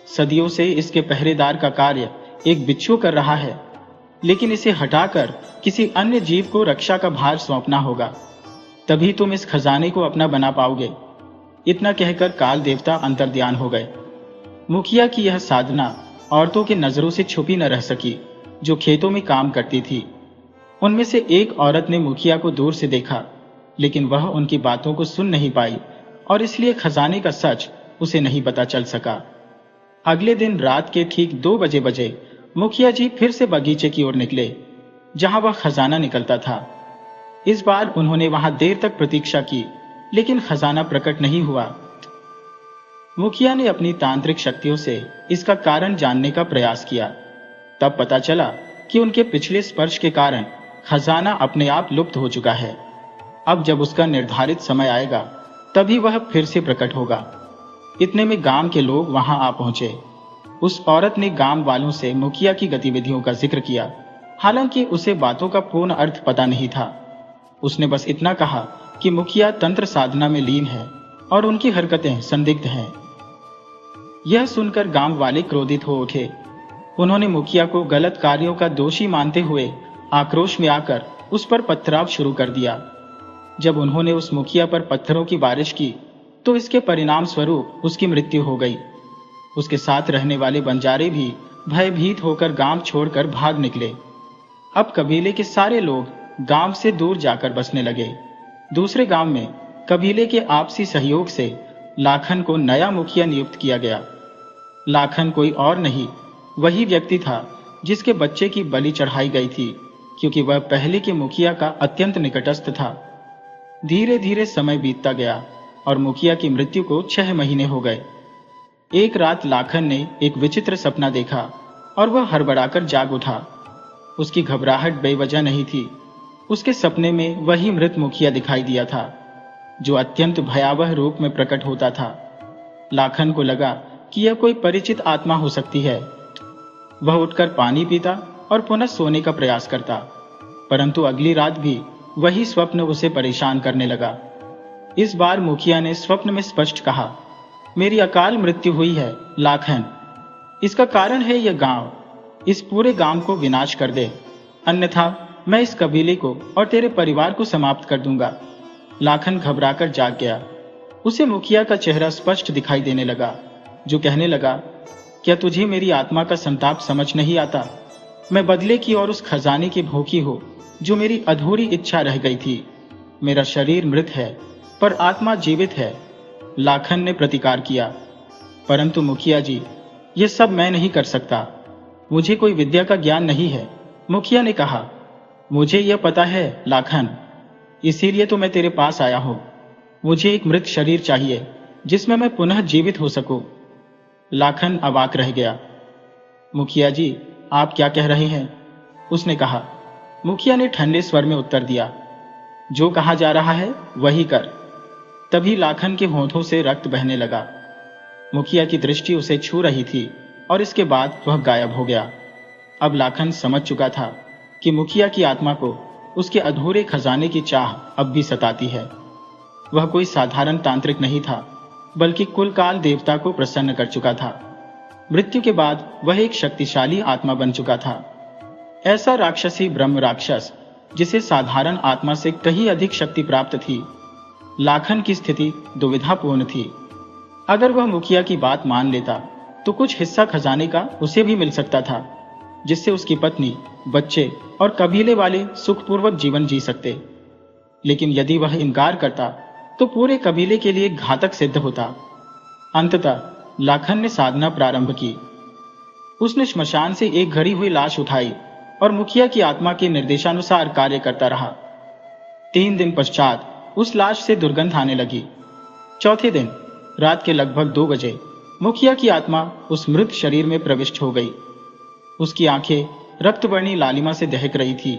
सदियों से इसके पहरेदार का कार्य एक बिच्छू कर रहा है, लेकिन इसे हटाकर किसी अन्य जीव को रक्षा का भार सौंपना होगा, तभी तुम इस खजाने को अपना बना पाओगे। इतना कहकर काल देवता अंतर्ध्यान हो गए। मुखिया की यह साधना औरतों की नजरों से छुपी न रह सकी, जो खेतों में काम करती थी। उनमें से एक औरत ने मुखिया को दूर से देखा, लेकिन वह उनकी बातों को सुन नहीं पाई और इसलिए खजाने का सच उसे नहीं पता चल सका। अगले दिन रात के ठीक 2 बजे मुखिया जी फिर से बगीचे की ओर निकले, जहां वह खजाना निकलता था। इस बार उन्होंने वहां देर तक प्रतीक्षा की, लेकिन खजाना प्रकट नहीं हुआ। मुखिया ने अपनी तांत्रिक शक्तियों से इसका कारण जानने का प्रयास किया। तब पता चला कि उनके पिछले स्पर्श के कारण खजाना अपने आप लुप्त हो चुका है। अब जब उसका निर्धारित समय आएगा तभी वह फिर से प्रकट होगा। इतने में गांव के लोग वहां आ पहुंचे। उस औरत ने गांव वालों से मुखिया की गतिविधियों का जिक्र किया, हालांकि उसे बातों का पूर्ण अर्थ पता नहीं था। उसने बस इतना कहा कि मुखिया तंत्र साधना में लीन है और उनकी हरकतें संदिग्ध हैं। यह सुनकर गांव वाले क्रोधित हो उठे। उन्होंने मुखिया को गलत कार्यों का दोषी मानते हुए आक्रोश में आकर उस पर पथराव शुरू कर दिया। जब उन्होंने उस मुखिया पर पत्थरों की बारिश की तो इसके परिणाम स्वरूप उसकी मृत्यु हो गई। उसके साथ रहने वाले बंजारे भी भयभीत होकर गांव छोड़कर भाग निकले। अब कबीले के सारे लोग गांव से दूर जाकर बसने लगे। दूसरे गांव में कबीले के आपसी सहयोग से लाखन को नया मुखिया नियुक्त किया गया। लाखन कोई और नहीं, वही व्यक्ति था जिसके बच्चे की बलि चढ़ाई गई थी, क्योंकि वह पहले के मुखिया का अत्यंत निकटस्थ था। धीरे धीरे समय बीतता गया और मुखिया की मृत्यु को 6 महीने हो गए। एक रात लाखन ने एक विचित्र सपना देखा और वह हड़बड़ाकर जाग उठा। उसकी घबराहट बेवजह नहीं थी। उसके सपने में वही मृत मुखिया दिखाई दिया था, जो अत्यंत भयावह रूप में प्रकट होता था। लाखन को लगा कि यह कोई परिचित आत्मा हो सकती है। वह उठकर पानी पीता और पुनः सोने का प्रयास करता, परंतु अगली रात भी वही स्वप्न उसे परेशान करने लगा। इस बार मुखिया ने स्वप्न में स्पष्ट कहा, मेरी अकाल मृत्यु हुई है लाखन। इसका कारण है यह गांव। इस पूरे गांव को विनाश कर दे, अन्यथा मैं इस कबीले को और तेरे परिवार को समाप्त कर दूंगा। लाखन घबराकर जाग गया। उसे मुखिया का चेहरा स्पष्ट दिखाई देने लगा, जो कहने लगा, क्या तुझे मेरी आत्मा का संताप समझ नहीं आता? मैं बदले की और उस खजाने की भूखी हूँ जो मेरी अधूरी इच्छा रह गई थी। मेरा शरीर मृत है पर आत्मा जीवित है। लाखन ने प्रतिकार किया, परंतु मुखिया जी, यह सब मैं नहीं कर सकता। मुझे कोई विद्या का ज्ञान नहीं है। मुखिया ने कहा, मुझे यह पता है लाखन, इसीलिए तो मैं तेरे पास आया हूं। मुझे एक मृत शरीर चाहिए जिसमें मैं पुनः जीवित हो सकूं। लाखन अवाक रह गया। मुखिया जी, आप क्या कह रहे हैं? उसने कहा। मुखिया ने ठंडे स्वर में उत्तर दिया, जो कहा जा रहा है वही कर। तभी लाखन के होठों से रक्त बहने लगा। मुखिया की दृष्टि उसे छू रही थी और इसके बाद वह गायब हो गया। अब लाखन समझ चुका था कि मुखिया की आत्मा को उसके अधूरे खजाने की चाह अब भी सताती है। वह कोई साधारण तांत्रिक नहीं था, बल्कि कुल काल देवता को प्रसन्न कर चुका था। मृत्यु के बाद वह एक शक्तिशाली आत्मा बन चुका था। ऐसा राक्षसी ब्रह्म राक्षस जिसे साधारण आत्मा से कहीं अधिक शक्ति प्राप्त थी। लाखन की स्थिति दुविधापूर्ण थी। अगर वह मुखिया की बात मान लेता तो कुछ हिस्सा खजाने का उसे भी मिल सकता था, जिससे उसकी पत्नी, बच्चे और कबीले वाले सुखपूर्वक जीवन जी सकते। लेकिन यदि वह इनकार करता तो पूरे कबीले के लिए घातक सिद्ध होता। अंततः लाखन ने साधना प्रारंभ की। उसने श्मशान से एक घड़ी हुई लाश उठाई और मुखिया की आत्मा के निर्देशानुसार कार्य करता रहा। 3 दिन पश्चात उस लाश से दुर्गंध आने लगी। चौथे दिन रात के लगभग 2 बजे मुखिया की आत्मा उस मृत शरीर में प्रविष्ट हो गई। उसकी आंखें रक्तवर्णी लालिमा से दहक रही थी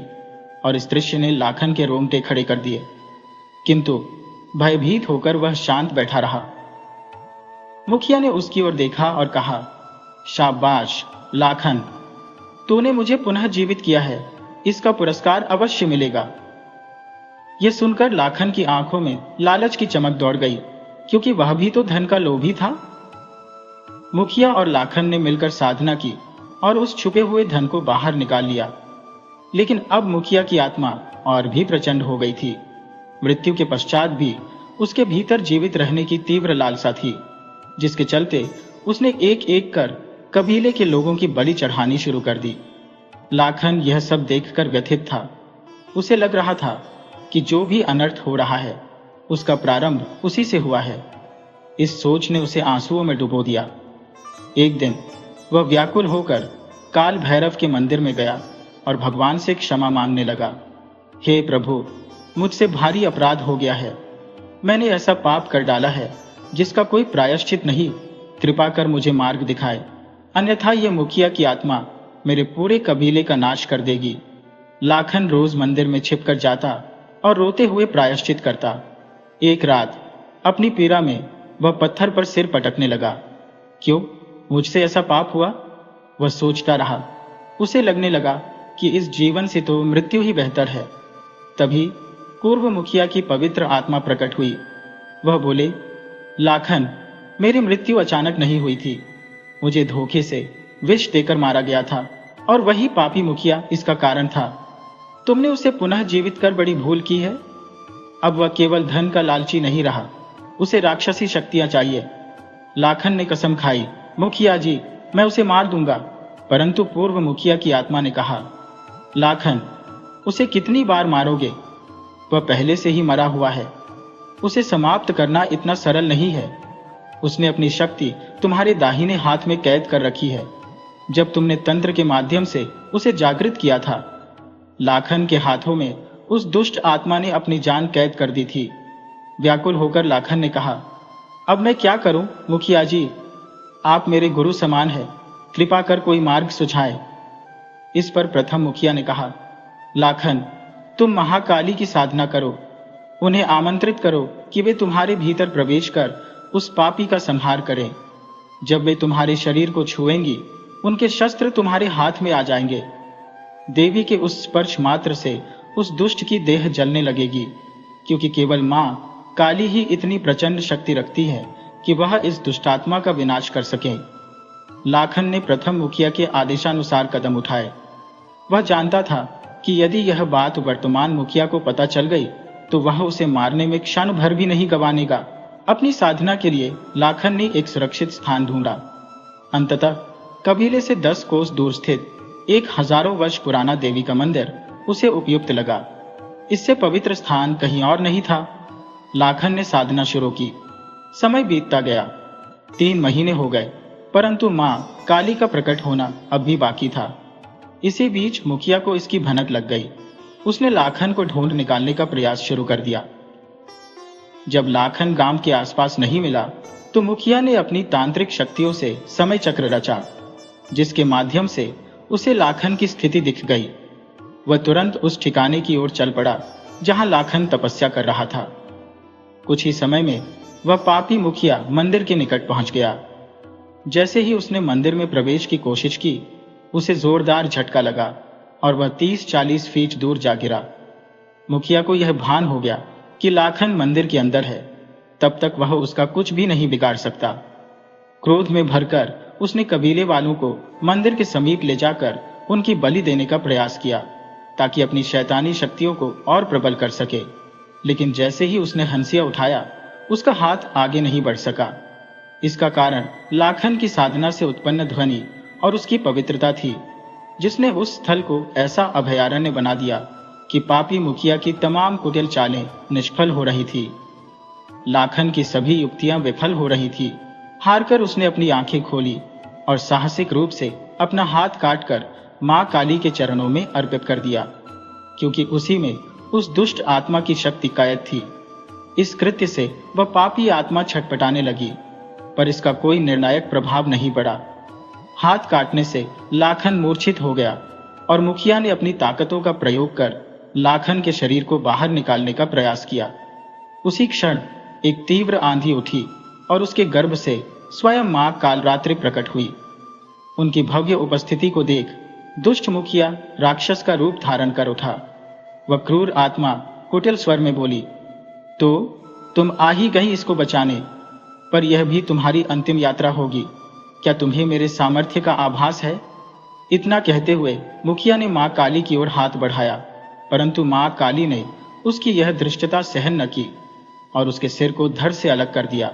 और इस दृश्य ने लाखन के रोंगटे खड़े कर दिए। किंतु भयभीत होकर वह शांत बैठा रहा। मुखिया ने उसकी ओर देखा और कहा, शाबाश लाखन, तूने मुझे पुनः जीवित किया है, इसका पुरस्कार अवश्य मिलेगा। यह सुनकर लाखन की आंखों में लालच की चमक दौड़ गई, क्योंकि वह भी तो धन का लोभी था। मुखिया और लाखन ने मिलकर साधना की और उस छुपे हुए धन को बाहर निकाल लिया। लेकिन अब मुखिया की आत्मा और भी प्रचंड हो गई थी। मृत्यु के पश्चात भी उसके भीतर जीवित रहने की तीव्र लालसा थी, जिसके चलते उसने एक एक कर कबीले के लोगों की बलि चढ़ानी शुरू कर दी। लाखन यह सब देखकर व्यथित था। उसे लग रहा था कि जो भी अनर्थ हो रहा है उसका प्रारंभ उसी से हुआ है। इस सोच ने उसे आंसुओं में डुबो दिया। एक दिन वह व्याकुल होकर काल भैरव के मंदिर में गया और भगवान से क्षमा मांगने लगा। हे प्रभु, मुझसे भारी अपराध हो गया है। मैंने ऐसा पाप कर डाला है जिसका कोई प्रायश्चित नहीं। कृपा कर मुझे मार्ग दिखाए, अन्यथा यह मुखिया की आत्मा मेरे पूरे कबीले का नाश कर देगी। लाखन रोज मंदिर में छिपकर जाता और रोते हुए प्रायश्चित करता। एक रात अपनी पीड़ा में वह पत्थर पर सिर पटकने लगा। क्यों मुझसे ऐसा पाप हुआ? वह सोचता रहा। उसे लगने लगा कि इस जीवन से तो मृत्यु ही बेहतर है। तभी पूर्व मुखिया की पवित्र आत्मा प्रकट हुई। वह बोले, लाखन, मेरी मृत्यु अचानक नहीं हुई थी। मुझे धोखे से विष देकर मारा गया था और वही पापी मुखिया इसका कारण था। तुमने उसे पुनः जीवित कर बड़ी भूल की है। अब वह केवल धन का लालची नहीं रहा, उसे राक्षसी शक्तियां चाहिए। लाखन ने कसम खाई, मुखिया जी, मैं उसे मार दूंगा। परंतु पूर्व मुखिया की आत्मा ने कहा, लाखन, उसे कितनी बार मारोगे? वह पहले से ही मरा हुआ है। उसे समाप्त करना इतना सरल नहीं है। उसने अपनी शक्ति तुम्हारे दाहिने हाथ में कैद कर रखी है। जब तुमने तंत्र के माध्यम से उसे जागृत किया था, लाखन के हाथों में उस दुष्ट आत्मा ने अपनी जान कैद कर दी थी। व्याकुल होकर लाखन ने कहा, अब मैं क्या करूं मुखिया जी? आप मेरे गुरु समान हैं, कृपा कर कोई मार्ग सुझाए। इस पर प्रथम मुखिया ने कहा, लाखन, तुम महाकाली की साधना करो। उन्हें आमंत्रित करो कि वे तुम्हारे भीतर प्रवेश कर उस पापी का संहार करें। जब वे तुम्हारे शरीर को छुएंगी, उनके शस्त्र तुम्हारे हाथ में आ जाएंगे। देवी के उस स्पर्श मात्र से उस दुष्ट की देह जलने लगेगी, क्योंकि केवल मां काली ही इतनी प्रचंड शक्ति रखती है कि वह इस दुष्टात्मा का विनाश कर सके। लाखन ने प्रथम मुखिया के आदेशानुसार कदम उठाए। वह जानता था कि यदि यह बात वर्तमान मुखिया को पता चल गई तो वह उसे मारने में क्षण भर भी नहीं गंवानेगा। अपनी साधना के लिए लाखन ने एक सुरक्षित स्थान ढूंढा। अंततः कबीले से 10 कोस दूर स्थित एक हजारों वर्ष पुराना देवी का मंदिर उसे उपयुक्त लगा। इससे पवित्र स्थान कहीं और नहीं था। लाखन ने साधना शुरू की। समय बीतता गया। 3 महीने हो गए, परंतु मां काली का प्रकट होना अब भी बाकी था। इसी बीच मुखिया को इसकी भनक लग गई। उसने लाखन को ढूंढ निकालने का प्रयास शुरू कर दिया। जब लाखन गांव के आसपास नहीं मिला तो मुखिया ने अपनी तांत्रिक शक्तियों से समय चक्र रचा, जिसके माध्यम से उसे लाखन की स्थिति दिख गई। वह तुरंत उस ठिकाने की ओर चल पड़ा जहां लाखन तपस्या कर रहा था। कुछ ही समय में वह पापी मुखिया मंदिर के निकट पहुंच गया। जैसे ही उसने मंदिर में प्रवेश की कोशिश की, उसे जोरदार झटका लगा और वह 30-40 फीट दूर जा गिरा। मुखिया को यह भान हो गया कि लाखन मंदिर के अंदर है, तब तक वह उसका कुछ भी नहीं बिगाड़ सकता। क्रोध में भरकर उसने कबीले वालों को मंदिर के समीप ले जाकर उनकी बलि देने का प्रयास किया, ताकि अपनी शैतानी शक्तियों को और प्रबल कर सके। लेकिन जैसे ही उसने हंसिया उठाया, उसका हाथ आगे नहीं बढ़ सका। इसका कारण लाखन की साधना से उत्पन्न ध्वनि और उसकी पवित्रता थी, जिसने उस स्थल को ऐसा अभयारण्य बना दिया कि पापी मुखिया की तमाम कुटिल चालें निष्फल हो रही थी। लाखन की सभी युक्तियां विफल हो रही थी। हारकर उसने अपनी आंखें खोली और साहसिक रूप से अपना हाथ काटकर मां काली के चरणों में अर्पित कर दिया, क्योंकि उसी में उस दुष्ट आत्मा की शक्ति कैद थी। इस कृत्य से वह पापी आत्मा छटपटाने लगी, पर इसका कोई निर्णायक प्रभाव नहीं पड़ा। हाथ काटने से लाखन मूर्छित हो गया और मुखिया ने अपनी ताकतों का प्रयोग कर लाखन के शरीर को बाहर निकालने का प्रयास किया। उसी क्षण एक तीव्र आंधी उठी और उसके गर्भ से स्वयं मां कालरात्रि प्रकट हुई। उनकी भव्य उपस्थिति को देख दुष्ट मुखिया राक्षस का रूप धारण कर उठा। वह क्रूर आत्मा कुटिल स्वर में बोली, तो तुम आ ही गई इसको बचाने, पर यह भी तुम्हारी अंतिम यात्रा होगी। क्या तुम्हें मेरे सामर्थ्य का आभास है? इतना कहते हुए मुखिया ने मां काली की ओर हाथ बढ़ाया, परंतु मां काली ने उसकी यह धृष्टता सहन न की और उसके सिर को धड़ से अलग कर दिया।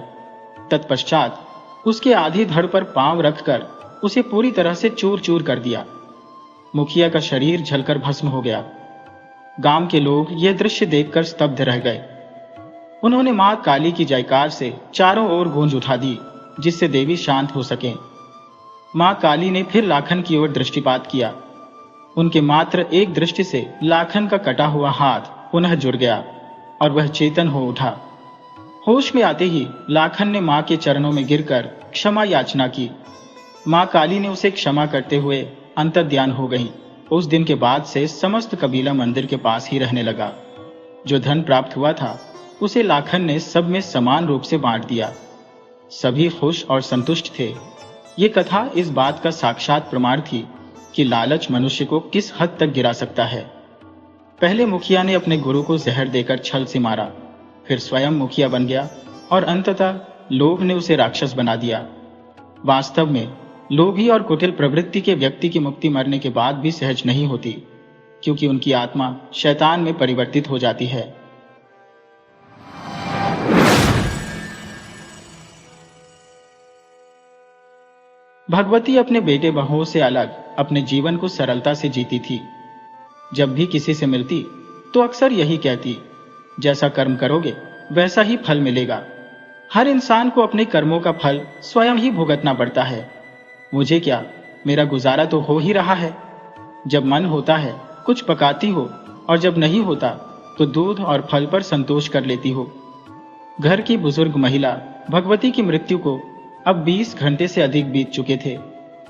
तत्पश्चात उसके आधी धड़ पर पांव रखकर उसे पूरी तरह से चूर चूर कर दिया। मुखिया का शरीर जलकर भस्म हो गया। गांव के लोग यह दृश्य देखकर स्तब्ध रह गए। उन्होंने मां काली की जयकार से चारों ओर गूंज उठा दी, जिससे देवी शांत हो सके। मां काली ने फिर लाखन की ओर दृष्टिपात किया। उनके मात्र एक दृष्टि से लाखन का कटा हुआ हाथ पुनः जुड़ गया और वह चेतन हो उठा। होश में आते ही लाखन ने मां के चरणों में गिरकर क्षमा याचना की। मां काली ने उसे क्षमा करते हुए अंतर्ध्यान हो गई। उस दिन के बाद से समस्त कबीला मंदिर के पास ही रहने लगा। जो धन प्राप्त हुआ था उसे लाखन ने सब में समान रूप से बांट दिया। सभी खुश और संतुष्ट थे। ये कथा इस बात का साक्षात प्रमाण थी कि लालच मनुष्य को किस हद तक गिरा सकता है। पहले मुखिया ने अपने गुरु को जहर देकर छल से मारा, फिर स्वयं मुखिया बन गया और अंततः लोभ ने उसे राक्षस बना दिया। वास्तव में लोभी और कुटिल प्रवृत्ति के व्यक्ति की मुक्ति मरने के बाद भी सहज नहीं होती, क्योंकि उनकी आत्मा शैतान में परिवर्तित हो जाती है। भगवती अपने बेटे बहुओं से अलग अपने जीवन को सरलता से जीती थी। जब भी किसी से मिलती तो अक्सर यही कहती, जैसा कर्म करोगे वैसा ही फल मिलेगा। हर इंसान को अपने कर्मों का फल स्वयं ही भुगतना पड़ता है। मुझे क्या, मेरा गुजारा तो हो ही रहा है। जब मन होता है कुछ पकाती हो और जब नहीं होता तो दूध और फल पर संतोष कर लेती हो। घर की बुजुर्ग महिला भगवती की मृत्यु को अब 20 घंटे से अधिक बीत चुके थे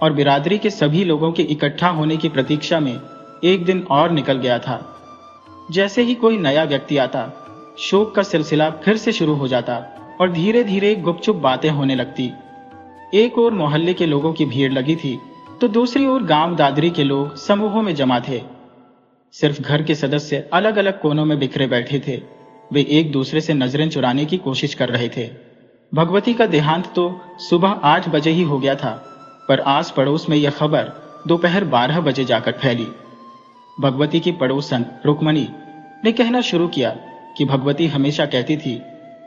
और बिरादरी के सभी लोगों के इकट्ठा होने की प्रतीक्षा में एक दिन और निकल गया था। जैसे ही कोई नया व्यक्ति आता, शोक का सिलसिला फिर से शुरू हो जाता और धीरे धीरे गुपचुप बातें होने लगती। एक ओर मोहल्ले के लोगों की भीड़ लगी थी तो दूसरी ओर गांव दादरी के लोग समूहों में जमा थे। सिर्फ घर के सदस्य अलग अलग कोनों में बिखरे बैठे थे। वे एक दूसरे से नजरें चुराने की कोशिश कर रहे थे। भगवती का देहांत तो सुबह 8 बजे ही हो गया था, पर आस पड़ोस में यह खबर दोपहर 12 बजे जाकर फैली। भगवती की पड़ोसन रुक्मणी ने कहना शुरू किया कि भगवती हमेशा कहती थी,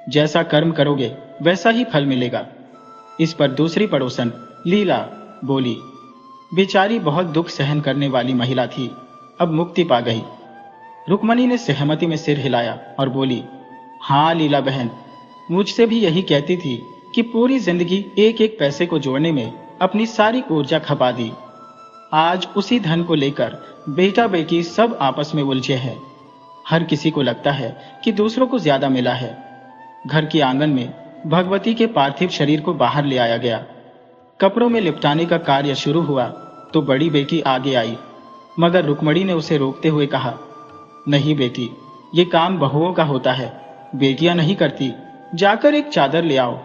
जैसा कर्म करोगे वैसा ही फल मिलेगा। इस पर दूसरी पड़ोसन लीला बोली, बेचारी बहुत दुख सहन करने वाली महिला थी, अब मुक्ति पा गई। रुक्मणी ने सहमति में सिर हिलाया और बोली, हाँ लीला बहन, मुझसे भी यही कहती थी कि पूरी जिंदगी एक एक पैसे को जोड़ने में अपनी सारी ऊर्जा खपा दी। आज उसी धन को लेकर बेटा बेटी सब आपस में उलझे हैं। हर किसी को लगता है कि दूसरों को ज्यादा मिला है। घर के आंगन में भगवती के पार्थिव शरीर को बाहर ले आया गया। कपड़ों में लिपटाने का कार्य शुरू हुआ तो बड़ी बेटी आगे आई, मगर रुक्मणी ने उसे रोकते हुए कहा, नहीं बेटी, ये काम बहुओं का होता है, बेटियां नहीं करती। जाकर एक चादर ले आओ।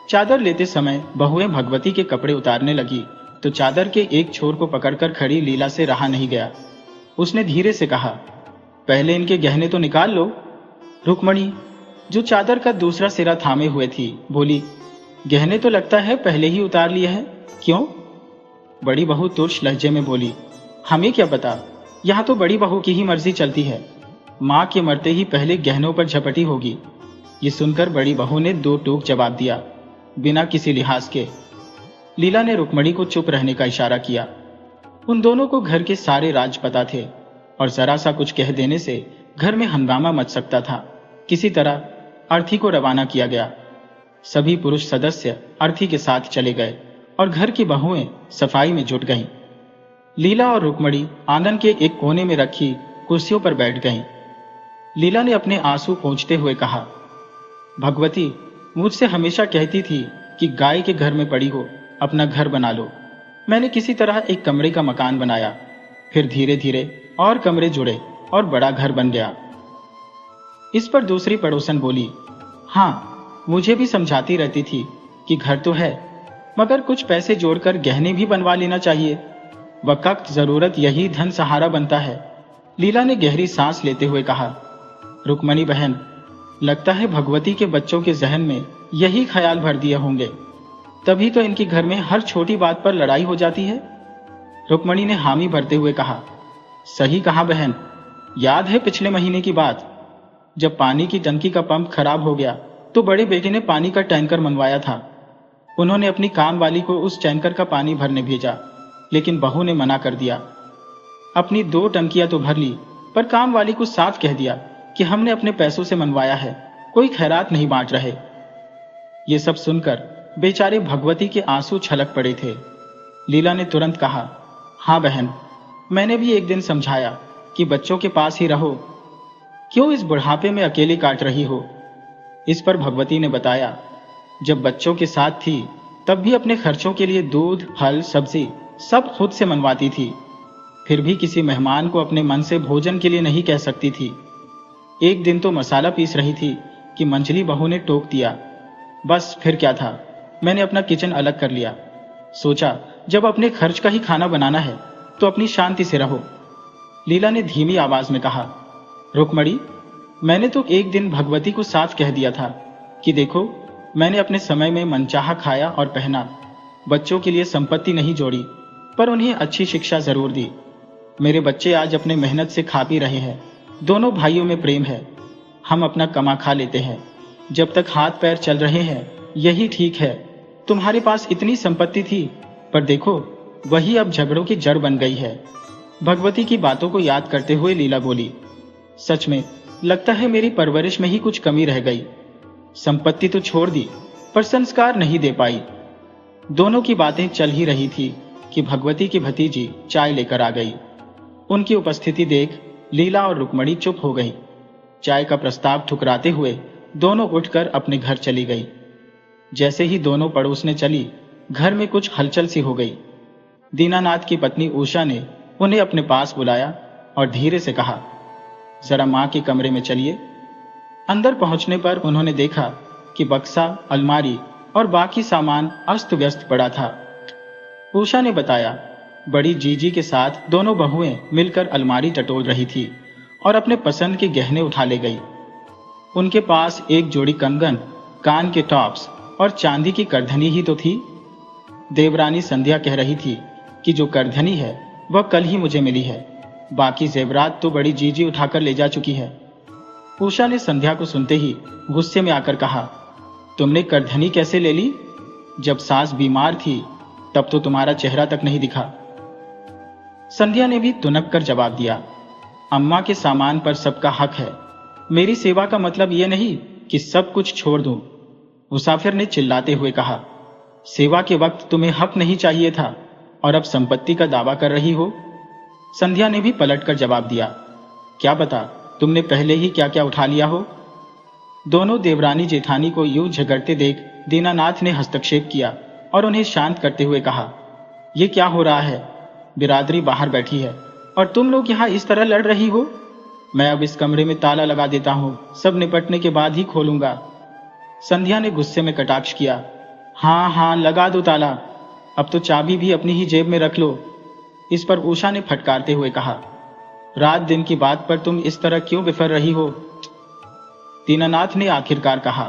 चादर लेते समय बहुएं भगवती के कपड़े उतारने लगी तो चादर के एक छोर को पकड़कर खड़ी लीला से रहा नहीं गया। उसने धीरे से कहा, पहले इनके गहने तो निकाल लो। रुक्मणी, जो चादर का दूसरा सिरा थामे हुए थी, बोली, गहने तो लगता है पहले ही उतार लिए हैं। क्यों? बड़ी बहू तुर्श लहजे में बोली, हमें क्या पता, यहाँ तो बड़ी बहू की ही मर्जी चलती है। माँ के मरते ही पहले गहनों पर झपटी होगी। ये सुनकर बड़ी बहू ने दो टूक जवाब दिया, बिना किसी लिहाज के। लीला ने रुक्मणी को चुप रहने का इशारा किया। उन दोनों को घर के सारे राज पता थे और जरा सा कुछ कह देने से घर में हंगामा मच सकता था। किसी तरह अर्थी को रवाना किया गया। सभी पुरुष सदस्य अर्थी के साथ चले गए और घर की बहुएं सफाई में जुट गईं। लीला और रुक्मणी आंगन के एक कोने में रखी कुर्सियों पर बैठ गईं। लीला ने अपने आंसू पोंछते हुए कहा, भगवती, मुझसे हमेशा कहती थी कि गाय के घर में पड़ी हो, अपना घर बना लो। मैंने किसी तरह एक कमरे का मकान बनाया, फिर धीरे धीरे और कमरे जुड़े और बड़ा घर बन गया। इस पर दूसरी पड़ोसन बोली, हाँ, मुझे भी समझाती रहती थी कि घर तो है, मगर कुछ पैसे जोड़कर गहने भी बनवा लेना चाहिए। वक्त जरूरत यही धन सहारा बनता है। लीला ने गहरी सांस लेते हुए कहा, रुक्मणी बहन, लगता है भगवती के बच्चों के जहन में यही ख्याल भर दिए होंगे, तभी तो इनके घर में हर छोटी बात पर लड़ाई हो जाती है। रुक्मणी ने हामी भरते हुए कहा, सही कहा बहन। याद है पिछले महीने की बात, जब पानी की टंकी का पंप खराब हो गया तो बड़े बेटे ने पानी का टैंकर मंगवाया था। उन्होंने अपनी काम वाली को उस टैंकर का पानी भरने भेजा, लेकिन बहू ने मना कर दिया। अपनी 2 टंकियां तो भर ली, पर काम वाली को साफ कह दिया कि हमने अपने पैसों से मनवाया है, कोई खैरात नहीं बांट रहे। ये सब सुनकर बेचारे भगवती के आंसू छलक पड़े थे। लीला ने तुरंत कहा, हाँ बहन, मैंने भी एक दिन समझाया कि बच्चों के पास ही रहो, क्यों इस बुढ़ापे में अकेले काट रही हो। इस पर भगवती ने बताया, जब बच्चों के साथ थी तब भी अपने खर्चों के लिए दूध, फल, सब्जी सब खुद से मनवाती थी, फिर भी किसी मेहमान को अपने मन से भोजन के लिए नहीं कह सकती थी। एक दिन तो मसाला पीस रही थी कि मंझली बहू ने टोक दिया। बस फिर क्या था, मैंने अपना किचन अलग कर लिया। सोचा जब अपने खर्च का ही खाना बनाना है तो अपनी शांति से रहो। लीला ने धीमी आवाज में कहा, रुक्मणी, मैंने तो एक दिन भगवती को साथ कह दिया था कि देखो, मैंने अपने समय में मनचाहा खाया और पहना, बच्चों के लिए संपत्ति नहीं जोड़ी, पर उन्हें अच्छी शिक्षा जरूर दी। मेरे बच्चे आज अपने मेहनत से खा पी रहे हैं, दोनों भाइयों में प्रेम है, हम अपना कमा खा लेते हैं, जब तक हाथ पैर चल रहे हैं यही ठीक है। तुम्हारे पास इतनी संपत्ति थी, पर देखो वही अब झगड़ों की जड़ बन गई है। भगवती की बातों को याद करते हुए लीला बोली, सच में लगता है मेरी परवरिश में ही कुछ कमी रह गई। संपत्ति तो छोड़ दी, पर संस्कार नहीं दे पाई। दोनों की बातें चल ही रही थी कि भगवती की भतीजी चाय लेकर आ गई। उनकी उपस्थिति देख लीला और रुक्मणी चुप हो गई। चाय का प्रस्ताव ठुकराते हुए दोनों उठकर अपने घर चली गई। जैसे ही दोनों पड़ोसने चली, घर में कुछ हलचल सी हो गई। दीनानाथ की पत्नी उषा ने उन्हें अपने पास बुलाया और धीरे से कहा, जरा मां के कमरे में चलिए। अंदर पहुंचने पर उन्होंने देखा कि बक्सा, अलमारी और बाकी सामान अस्त व्यस्त पड़ा था। उषा ने बताया, बड़ी जीजी के साथ दोनों बहुएं मिलकर अलमारी टटोल रही थी और अपने पसंद के गहने उठा ले गई। उनके पास एक जोड़ी कंगन, कान के टॉप्स और चांदी की करधनी ही तो थी। देवरानी संध्या कह रही थी कि जो करधनी है वह कल ही मुझे मिली है, बाकी जेवरात तो बड़ी जीजी उठाकर ले जा चुकी है। उषा ने संध्या को सुनते ही गुस्से में आकर कहा, तुमने करधनी कैसे ले ली? जब सास बीमार थी तब तो तुम्हारा चेहरा तक नहीं दिखा। संध्या ने भी तुनक कर जवाब दिया, अम्मा के सामान पर सबका हक है, मेरी सेवा का मतलब यह नहीं कि सब कुछ छोड़ दूं। मुसाफिर ने चिल्लाते हुए कहा, सेवा के वक्त तुम्हें हक नहीं चाहिए था और अब संपत्ति का दावा कर रही हो। संध्या ने भी पलटकर जवाब दिया, क्या पता तुमने पहले ही क्या क्या उठा लिया हो। दोनों देवरानी जेठानी को यूं झगड़ते देख दीनानाथ ने हस्तक्षेप किया और उन्हें शांत करते हुए कहा, यह क्या हो रहा है? बिरादरी बाहर बैठी है और तुम लोग यहाँ इस तरह लड़ रही हो। मैं अब इस कमरे में ताला लगा देता हूँ, सब निपटने के बाद ही खोलूंगा। संध्या ने गुस्से में कटाक्ष किया, हाँ हाँ लगा दो ताला, अब तो चाबी भी अपनी ही जेब में रख लो। इस पर उषा ने फटकारते हुए कहा, रात दिन की बात पर तुम इस तरह क्यों विफर रही हो? दीनानाथ ने आखिरकार कहा।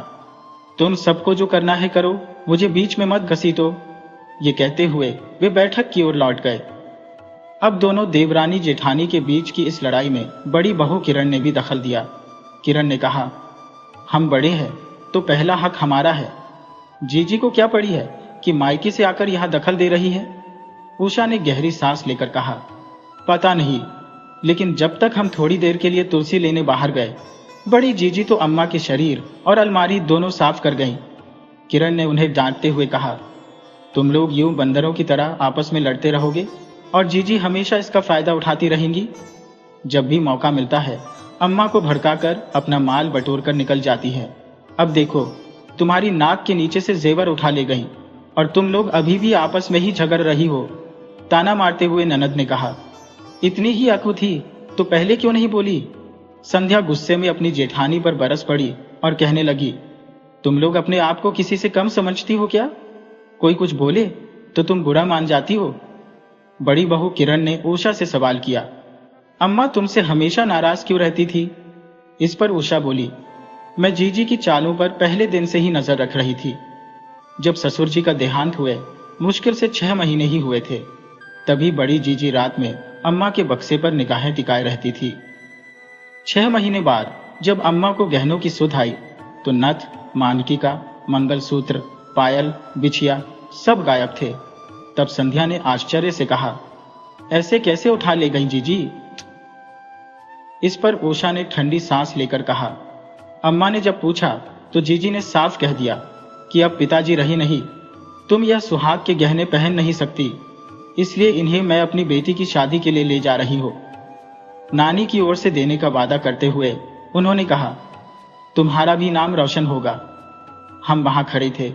तुम सबको जो करना है करो, मुझे बीच में मत घसीटो। ये कहते हुए वे बैठक की ओर लौट गए। अब दोनों देवरानी जेठानी के बीच की इस लड़ाई में बड़ी बहू किरण ने भी दखल दिया। किरण ने कहा, हम बड़े हैं तो पहला हक हमारा है। जीजी को क्या पड़ी है कि मायके से आकर यहां दखल दे रही है? उषा ने गहरी सांस लेकर कहा, पता नहीं, लेकिन जब तक हम थोड़ी देर के लिए तुलसी लेने बाहर गए, बड़ी जीजी तो अम्मा के शरीर और अलमारी दोनों साफ कर गईं। किरण ने उन्हें डांटते हुए कहा, तुम लोग यूं बंदरों की तरह आपस में लड़ते रहोगे और जीजी हमेशा इसका फायदा उठाती रहेंगी। जब भी मौका मिलता है अम्मा को भड़काकर अपना माल बटोर कर निकल जाती है। अब देखो, तुम्हारी नाक के नीचे से जेवर उठा ले गई और तुम लोग अभी भी आपस में ही झगड़ रही हो। ताना मारते हुए ननद ने कहा, इतनी ही अकल थी तो पहले क्यों नहीं बोली? संध्या गुस्से में अपनी जेठानी पर बरस पड़ी और कहने लगी, तुम लोग अपने आप को किसी से कम समझती हो क्या? कोई कुछ बोले तो तुम बुरा मान जाती हो। बड़ी बहू किरण ने उषा से सवाल किया, अम्मा तुमसे हमेशा नाराज क्यों रहती थी? इस पर उषा बोली, मैं जीजी की चालों पर पहले दिन से ही नजर रख रही थी। जब ससुर जी का देहांत हुए मुश्किल से 6 महीने ही हुए थे, तभी बड़ी जीजी रात में अम्मा के बक्से पर निगाहें टिकाए रहती थी। 6 महीने बाद जब अम्मा को गहनों की सुध आई तो नथ, मानकिका, मंगलसूत्र, पायल, बिछिया सब गायब थे। तब संध्या ने आश्चर्य से कहा, ऐसे कैसे उठा ले गई जीजी? इस पर उषा ने ठंडी सांस लेकर कहा, अम्मा ने जब पूछा तो जीजी ने साफ कह दिया कि अब पिताजी रहे नहीं, तुम यह सुहाग के गहने पहन नहीं सकती, इसलिए इन्हें मैं अपनी बेटी की शादी के लिए ले जा रही हूं। नानी की ओर से देने का वादा करते हुए उन्होंने कहा, तुम्हारा भी नाम रोशन होगा। हम वहां खड़े थे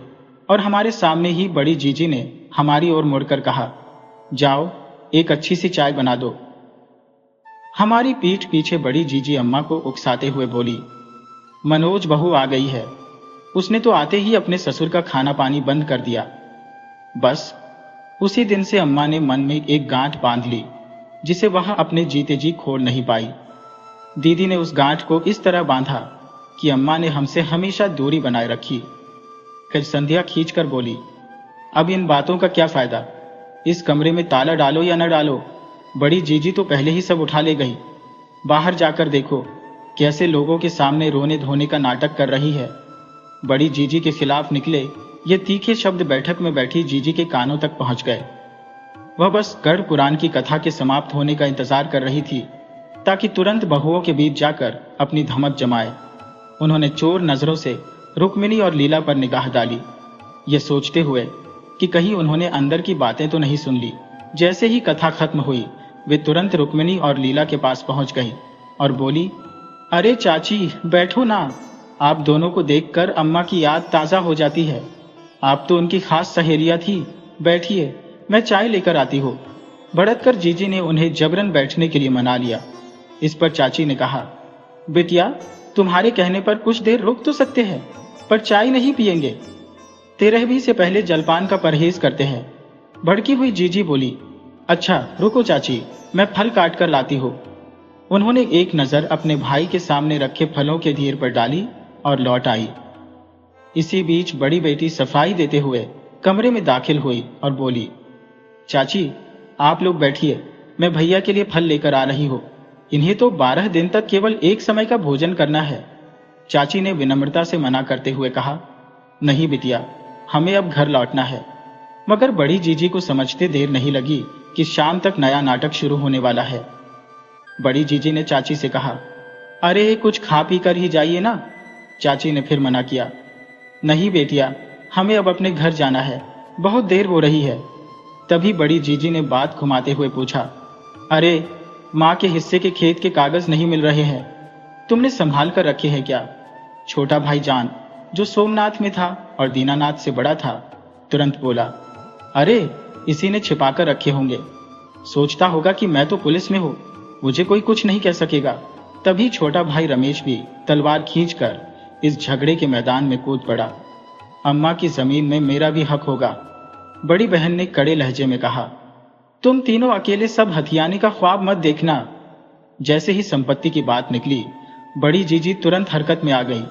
और हमारे सामने ही बड़ी जीजी ने हमारी ओर मुड़कर कहा, जाओ एक अच्छी सी चाय बना दो। हमारी पीठ पीछे बड़ी जीजी अम्मा को उकसाते हुए बोली, मनोज बहू आ गई है। उसने तो आते ही अपने ससुर का खाना पानी बंद कर दिया। बस उसी दिन से अम्मा ने मन में एक गांठ बांध ली, जिसे वह अपने जीते जी खोल नहीं पाई। दीदी ने उस गांठ को इस तरह बांधा कि अम्मा ने हमसे हमेशा दूरी बनाए रखी। फिर संध्या खींचकर बोली, अब इन बातों का क्या फायदा? इस कमरे में ताला डालो या न डालो, बड़ी जीजी तो पहले ही सब उठा ले गई। बाहर जाकर देखो कैसे लोगों के सामने रोने धोने का नाटक कर रही है। बड़ी जीजी के खिलाफ निकले ये तीखे शब्द बैठक में बैठी जीजी के कानों तक पहुंच गए। वह बस गढ़ पुराण की कथा के समाप्त होने का इंतजार कर रही थी ताकि तुरंत बहुओं के बीच जाकर अपनी धमक जमाए। उन्होंने चोर नजरों से रुक्मिणी और लीला पर निगाह डाली, ये सोचते हुए कि कहीं उन्होंने अंदर की बातें तो नहीं सुन ली। जैसे ही कथा खत्म हुई वे तुरंत रुक्मिणी और लीला के पास पहुंच गई और बोली, अरे चाची बैठो ना, आप दोनों को देखकर अम्मा की याद ताजा हो जाती है। आप तो उनकी खास सहेलियां थी, बैठिए मैं चाय लेकर आती हूँ। भड़ककर जीजी ने उन्हें जबरन बैठने के लिए मना लिया। इस पर चाची ने कहा, बिटिया तुम्हारे कहने पर कुछ देर रुक तो सकते हैं, पर चाय नहीं पिएंगे। 13वीं से पहले जलपान का परहेज करते हैं। भड़की हुई जीजी बोली, अच्छा रुको चाची, मैं फल काट कर लाती हूँ। उन्होंने एक नजर अपने भाई के सामने रखे फलों के ढेर पर डाली और लौट आई। इसी बीच बड़ी बेटी सफाई देते हुए कमरे में दाखिल हुई और बोली, चाची आप लोग बैठिए, मैं भैया के लिए फल लेकर आ रही हूँ। इन्हें तो 12 दिन तक केवल एक समय का भोजन करना है। चाची ने विनम्रता से मना करते हुए कहा, नहीं बिटिया, हमें अब घर लौटना है। मगर बड़ी जीजी को समझते देर नहीं लगी कि शाम तक नया नाटक शुरू होने वाला है। बड़ी जीजी ने चाची से कहा, अरे कुछ खा पी कर ही जाइए ना। चाची ने फिर मना किया, नहीं बेटिया, हमें अब अपने घर जाना है, बहुत देर हो रही है। तभी बड़ी जीजी ने बात घुमाते हुए पूछा, अरे माँ के हिस्से के खेत के कागज नहीं मिल रहे हैं, तुमने संभाल कर रखे हैं क्या? छोटा भाई जान, जो सोमनाथ में था और दीनानाथ से बड़ा था, तुरंत बोला, अरे इसी ने छिपा कर रखे होंगे। सोचता होगा कि मैं तो पुलिस में हूँ, मुझे कोई कुछ नहीं कह सकेगा। तभी छोटा भाई रमेश भी तलवार खींचकर इस झगड़े के मैदान में कूद पड़ा। अम्मा की जमीन में मेरा भी हक होगा, बड़ी बहन ने कड़े लहजे में कहा। तुम तीनों अकेले सब हथियाने का ख्वाब मत देखना। जैसे ही संपत्ति की बात निकली, बड़ी जीजी तुरंत हरकत में आ गई।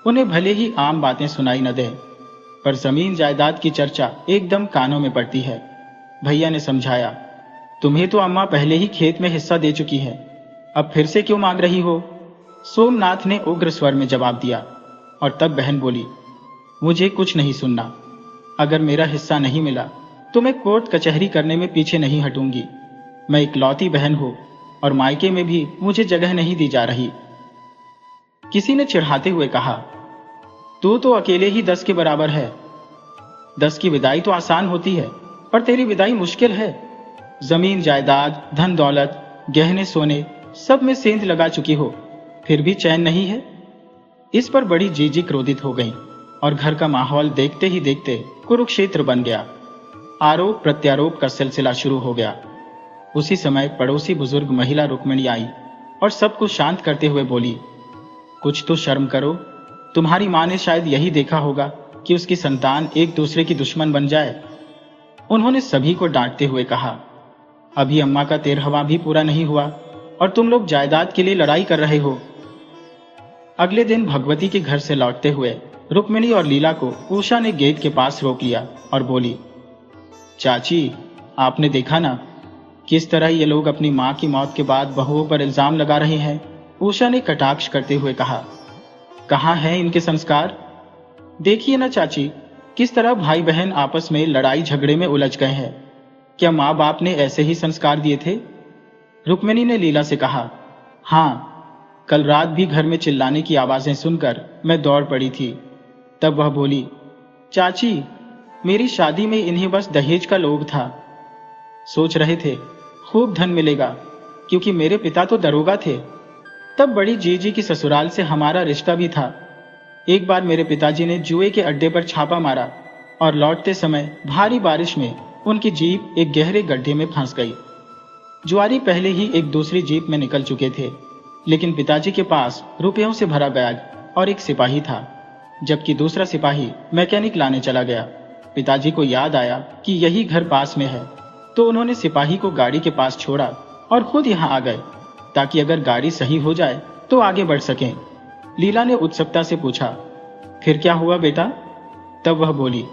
उन्हें भले ही आम बातें सुनाई न दे, पर जमीन जायदाद की चर्चा एकदम कानों में पड़ती है। भैया ने समझाया, तुम्हें तो अम्मा पहले ही खेत में हिस्सा दे चुकी है, अब फिर से क्यों मांग रही हो? सोमनाथ ने उग्र स्वर में जवाब दिया। और तब बहन बोली, मुझे कुछ नहीं सुनना। अगर मेरा हिस्सा नहीं मिला तो मैं कोर्ट कचहरी करने में पीछे नहीं हटूंगी। मैं इकलौती बहन हूं और मायके में भी मुझे जगह नहीं दी जा रही। किसी ने चिढ़ाते हुए कहा, तू तो अकेले ही 10 के बराबर है। 10 की विदाई तो आसान होती है, पर तेरी विदाई मुश्किल है। जमीन जायदाद, धन दौलत, गहने सोने सब में सेंध लगा चुकी हो, फिर भी चैन नहीं है। इस पर बड़ी जीजी क्रोधित हो गई और घर का माहौल देखते ही देखते कुरुक्षेत्र बन गया। आरोप प्रत्यारोप का सिलसिला शुरू हो गया। उसी समय पड़ोसी बुजुर्ग महिला रुक्मिणी आई और सबको शांत करते हुए बोली, कुछ तो शर्म करो। तुम्हारी मां ने शायद यही देखा होगा कि उसकी संतान एक दूसरे की दुश्मन बन जाए। उन्होंने सभी को डांटते हुए कहा, अभी अम्मा का 13वां भी पूरा नहीं हुआ और तुम लोग जायदाद के लिए लड़ाई कर रहे हो। अगले दिन भगवती के घर से लौटते हुए रुक्मिणी और लीला को उषा ने गेट के पास रोक लिया और बोली, चाची, आपने देखा ना किस तरह ये लोग अपनी मां की मौत के बाद बहुओं पर इल्जाम लगा रहे हैं। उषा ने कटाक्ष करते हुए कहा, कहाँ है इनके संस्कार? देखिए ना चाची, किस तरह भाई बहन आपस में लड़ाई झगड़े में उलझ गए हैं। क्या माँ बाप ने ऐसे ही संस्कार दिए थे? रुक्मिणी ने लीला से कहा, हाँ, कल रात भी घर में चिल्लाने की आवाजें सुनकर मैं दौड़ पड़ी थी। तब वह बोली, चाची, मेरी शादी में इन्हें बस दहेज का लोभ था। सोच रहे थे खूब धन मिलेगा, क्योंकि मेरे पिता तो दरोगा थे। तब बड़ी जीजी की ससुराल से हमारा रिश्ता भी था। एक बार मेरे पिताजी ने जुए के अड्डे पर छापा मारा और लौटते समय भारी बारिश में उनकी जीप एक गहरे गड्ढे में फंस गई। जुआरी पहले ही एक दूसरी जीप में निकल चुके थे, लेकिन पिताजी के पास रुपयों से भरा बैग और एक सिपाही था, जबकि दूसरा सिपाही मैकेनिक लाने चला गया। पिताजी को याद आया कि यही घर पास में है, तो उन्होंने सिपाही को गाड़ी के पास छोड़ा और खुद यहाँ आ गए, ताकि अगर गाड़ी सही हो जाए तो आगे बढ़ सकें। लीला ने उत्सुकता से पूछा, फिर क्या हुआ बेटा? तब वह बोली,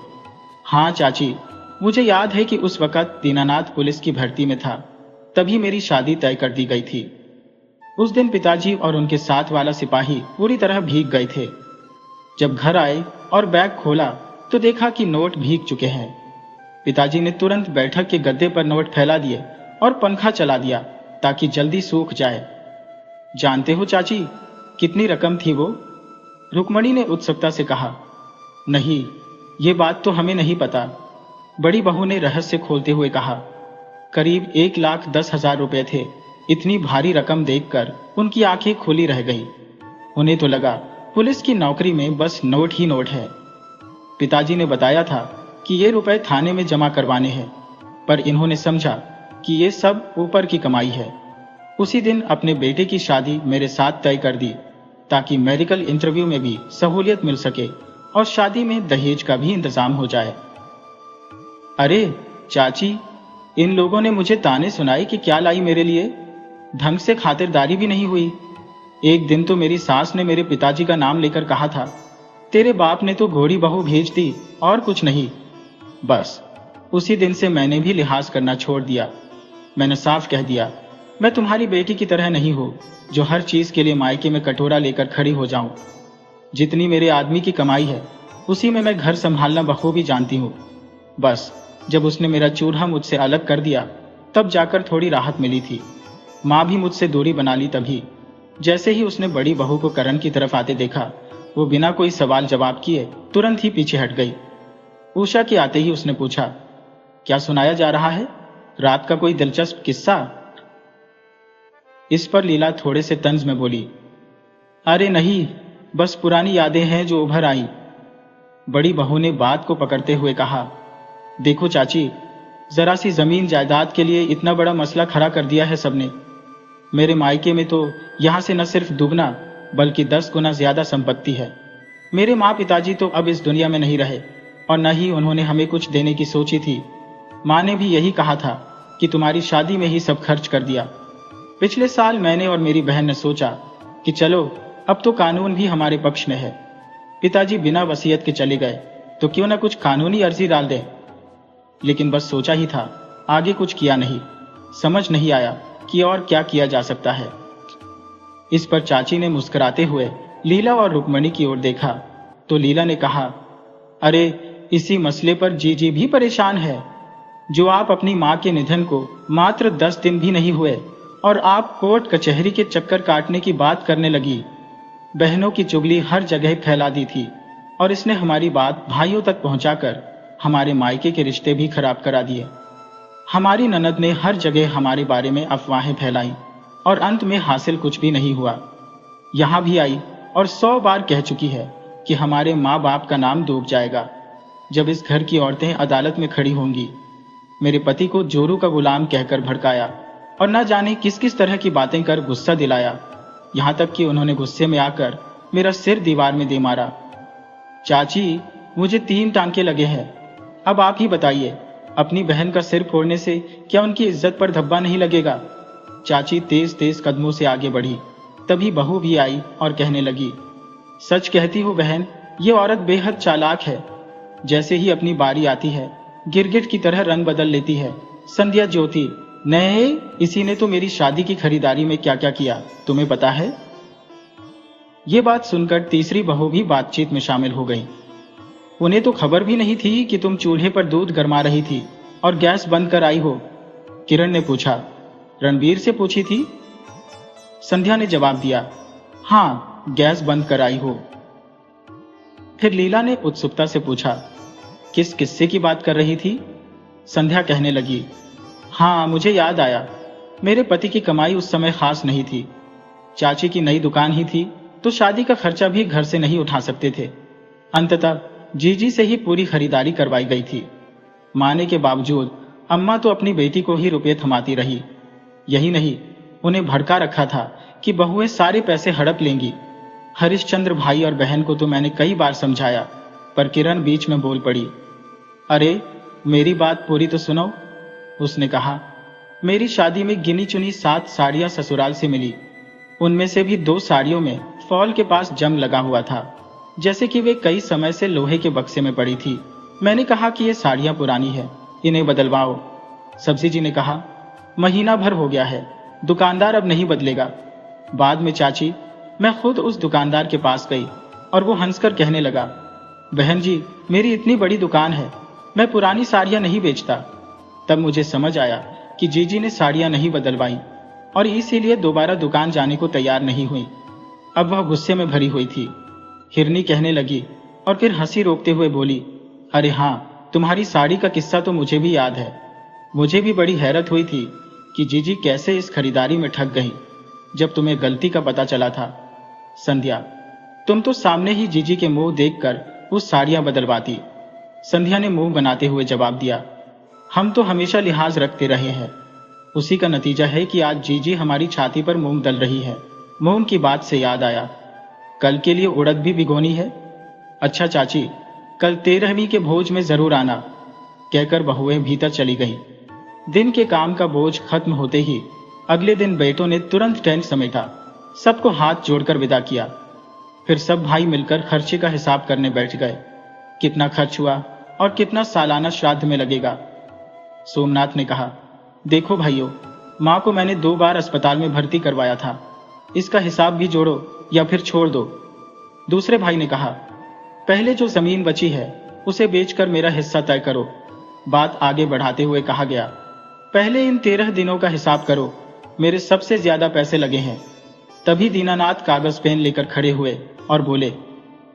हाँ चाची, मुझे याद है कि उस वक्त दीनानाथ पुलिस की भर्ती में था, तभी मेरी शादी तय कर दी गई थी। उस दिन पिताजी और उनके साथ वाला सिपाही पूरी तरह भीग गए थे। जब घर आए और बैग खोला तो देखा कि नोट भीग चुके हैं। पिताजी ने तुरंत बैठक के गद्दे पर नोट फैला दिए और पंखा चला दिया ताकि जल्दी सूख जाए। जानते हो चाची, कितनी रकम थी वो? रुक्मिणी ने उत्सुकता से कहा, नहीं, ये बात तो हमें नहीं पता। बड़ी बहू ने रहस्य खोलते हुए कहा, करीब 1,10,000 रुपए थे। इतनी भारी रकम देखकर उनकी आंखें खुली रह गई। उन्हें तो लगा पुलिस की नौकरी में बस नोट ही नोट है। पिताजी ने बताया था कि ये रुपए थाने में जमा करवाने हैं, पर इन्होंने समझा कि ये सब ऊपर की कमाई है। उसी दिन अपने बेटे की शादी मेरे साथ तय कर दी, ताकि मेडिकल इंटरव्यू में भी सहूलियत मिल सके और शादी में दहेज का भी इंतजाम हो जाए। अरे चाची, इन लोगों ने मुझे ताने सुनाए कि क्या लाई मेरे लिए। ढंग से खातिरदारी भी नहीं हुई। एक दिन तो मेरी सास ने मेरे पिताजी का नाम लेकर कहा था, तेरे बाप ने तो घोड़ी बहू भेज दी और कुछ नहीं। बस उसी दिन से मैंने भी लिहाज करना छोड़ दिया। मैंने साफ कह दिया, मैं तुम्हारी बेटी की तरह नहीं हूं, जो हर चीज के लिए मायके में कटोरा लेकर खड़ी हो जाऊं। जितनी मेरे आदमी की कमाई है, उसी में मैं घर संभालना बखूबी जानती हूं। बस जब उसने मेरा चूल्हा मुझसे अलग कर दिया, तब जाकर थोड़ी राहत मिली थी। माँ भी मुझसे दूरी बना ली तभी। जैसे ही उसने बड़ी बहू को करण की तरफ आते देखा, वो बिना कोई सवाल जवाब किए तुरंत ही पीछे हट गई। उषा के आते ही उसने पूछा, क्या सुनाया जा रहा है? रात का कोई दिलचस्प किस्सा? इस पर लीला थोड़े से तंज में बोली, अरे नहीं, बस पुरानी यादें हैं जो उभर आई। बड़ी बहू ने बात को पकड़ते हुए कहा, देखो चाची, जरा सी जमीन जायदाद के लिए इतना बड़ा मसला खड़ा कर दिया है सबने। मेरे मायके में तो यहां से न सिर्फ दुगना बल्कि 10 गुना ज्यादा संपत्ति है। मेरे माँ पिताजी तो अब इस दुनिया में नहीं रहे और न ही उन्होंने हमें कुछ देने की सोची थी। माँ ने भी यही कहा था कि तुम्हारी शादी में ही सब खर्च कर दिया। पिछले साल मैंने और मेरी बहन ने सोचा कि चलो अब तो कानून भी हमारे पक्ष में है। पिताजी बिना वसीयत के चले गए तो क्यों ना कुछ कानूनी अर्जी डाल दें। लेकिन बस सोचा ही था, आगे कुछ किया नहीं। समझ नहीं आया कि और क्या किया जा सकता है। इस पर चाची ने मुस्कुराते हुए लीला और रुक्मणी की ओर देखा तो लीला ने कहा, अरे इसी मसले पर जीजी भी परेशान है। जो आप अपनी माँ के निधन को मात्र 10 दिन भी नहीं हुए और आप कोर्ट कचहरी के चक्कर काटने की बात करने लगी। बहनों की चुगली हर जगह फैला दी थी और इसने हमारी बात भाइयों तक पहुंचाकर हमारे मायके के रिश्ते भी खराब करा दिए। हमारी ननद ने हर जगह हमारे बारे में अफवाहें फैलाई और अंत में हासिल कुछ भी नहीं हुआ। यहाँ भी आई और 100 बार कह चुकी है कि हमारे माँ बाप का नाम डूब जाएगा जब इस घर की औरतें अदालत में खड़ी होंगी। मेरे पति को जोरू का गुलाम कहकर भड़काया और न जाने किस किस तरह की बातें कर गुस्सा दिलाया। यहाँ तक कि उन्होंने गुस्से में आकर मेरा सिर दीवार में दे मारा। चाची, मुझे 3 टांके लगे हैं। अब आप ही बताइए, अपनी बहन का सिर फोड़ने से क्या उनकी इज्जत पर धब्बा नहीं लगेगा। चाची तेज तेज कदमों से आगे बढ़ी। तभी बहू भी आई और कहने लगी, सच कहती हो बहन, ये औरत बेहद चालाक है। जैसे ही अपनी बारी आती है गिरगिट की तरह रंग बदल लेती है। संध्या ज्योति, नहीं, इसी ने तो मेरी शादी की खरीदारी में क्या क्या किया, तुम्हें पता है। ये बात सुनकर तीसरी बहू भी बातचीत में शामिल हो गई। उन्हें तो खबर भी नहीं थी कि तुम चूल्हे पर दूध गरमा रही थी और गैस बंद कर आई हो। किरण ने पूछा। रणबीर से पूछी थी? संध्या ने जवाब दिया, हाँ, गैस बंद कर आई हो। फिर लीला ने उत्सुकता से पूछा, किस किस्से की बात कर रही थी? संध्या कहने लगी, हाँ, मुझे याद आया। मेरे पति की कमाई उस समय खास नहीं थी। चाची की नई दुकान ही थी तो शादी का खर्चा भी घर से नहीं उठा सकते थे। अंततः जीजी से ही पूरी खरीदारी करवाई गई थी। माने के बावजूद अम्मा तो अपनी बेटी को ही रुपये थमाती रही। यही नहीं, उन्हें भड़का रखा था कि बहुएं सारे पैसे हड़प लेंगी। हरिश्चंद्र भाई और बहन को तो मैंने कई बार समझाया, पर किरण बीच में बोल पड़ी। अरे मेरी बात पूरी तो सुनो। उसने कहा, मेरी शादी में गिनी चुनी 7 साड़ियां ससुराल से मिली। उनमें से भी 2 साड़ियों में फॉल के पास जंग लगा हुआ था, जैसे कि वे कई समय से लोहे के बक्से में पड़ी थी। मैंने कहा कि ये साड़ियां पुरानी है, इन्हें बदलवाओ। सब्जी जी ने कहा, महीना भर हो गया है, दुकानदार अब नहीं बदलेगा। बाद में चाची, मैं खुद उस दुकानदार के पास गई और वो हंसकर कहने लगा, बहन जी, मेरी इतनी बड़ी दुकान है, मैं पुरानी साड़ियां नहीं बेचता। तब मुझे समझ आया कि जीजी ने साड़ियां नहीं बदलवाई और इसीलिए दोबारा दुकान जाने को तैयार नहीं हुई। अब वह गुस्से में भरी हुई थी। हिरनी कहने लगी और फिर हंसी रोकते हुए बोली, अरे हाँ, तुम्हारी साड़ी का किस्सा तो मुझे भी याद है। मुझे भी बड़ी हैरत हुई थी कि जीजी कैसे इस खरीदारी में ठग गई जब तुम्हें गलती का पता चला था। संध्या, तुम तो सामने ही जीजी के मुंह देखकर वो साड़ियां बदलवाती। संध्या ने मुंह बनाते हुए जवाब दिया, हम तो हमेशा लिहाज रखते रहे हैं। उसी का नतीजा है कि आज जीजी हमारी छाती पर मूंग दल रही है। मूंग की बात से याद आया, कल के लिए उड़द भी भिगोनी है। अच्छा चाची, कल 13वीं के भोज में जरूर आना, कहकर बहुएं भीतर चली गई। दिन के काम का बोझ खत्म होते ही अगले दिन बेटों ने तुरंत टेंट समेटा, सबको हाथ जोड़कर विदा किया। फिर सब भाई मिलकर खर्चे का हिसाब करने बैठ गए। कितना खर्च हुआ और कितना सालाना श्राद्ध में लगेगा। सोमनाथ ने कहा, देखो भाइयों, माँ को मैंने 2 बार अस्पताल में भर्ती करवाया था, इसका हिसाब भी जोड़ो या फिर छोड़ दो। दूसरे भाई ने कहा, पहले जो जमीन बची है उसे बेचकर मेरा हिस्सा तय करो। बात आगे बढ़ाते हुए कहा गया, पहले इन 13 दिनों का हिसाब करो, मेरे सबसे ज्यादा पैसे लगे हैं। तभी दीनानाथ कागज पेन लेकर खड़े हुए और बोले,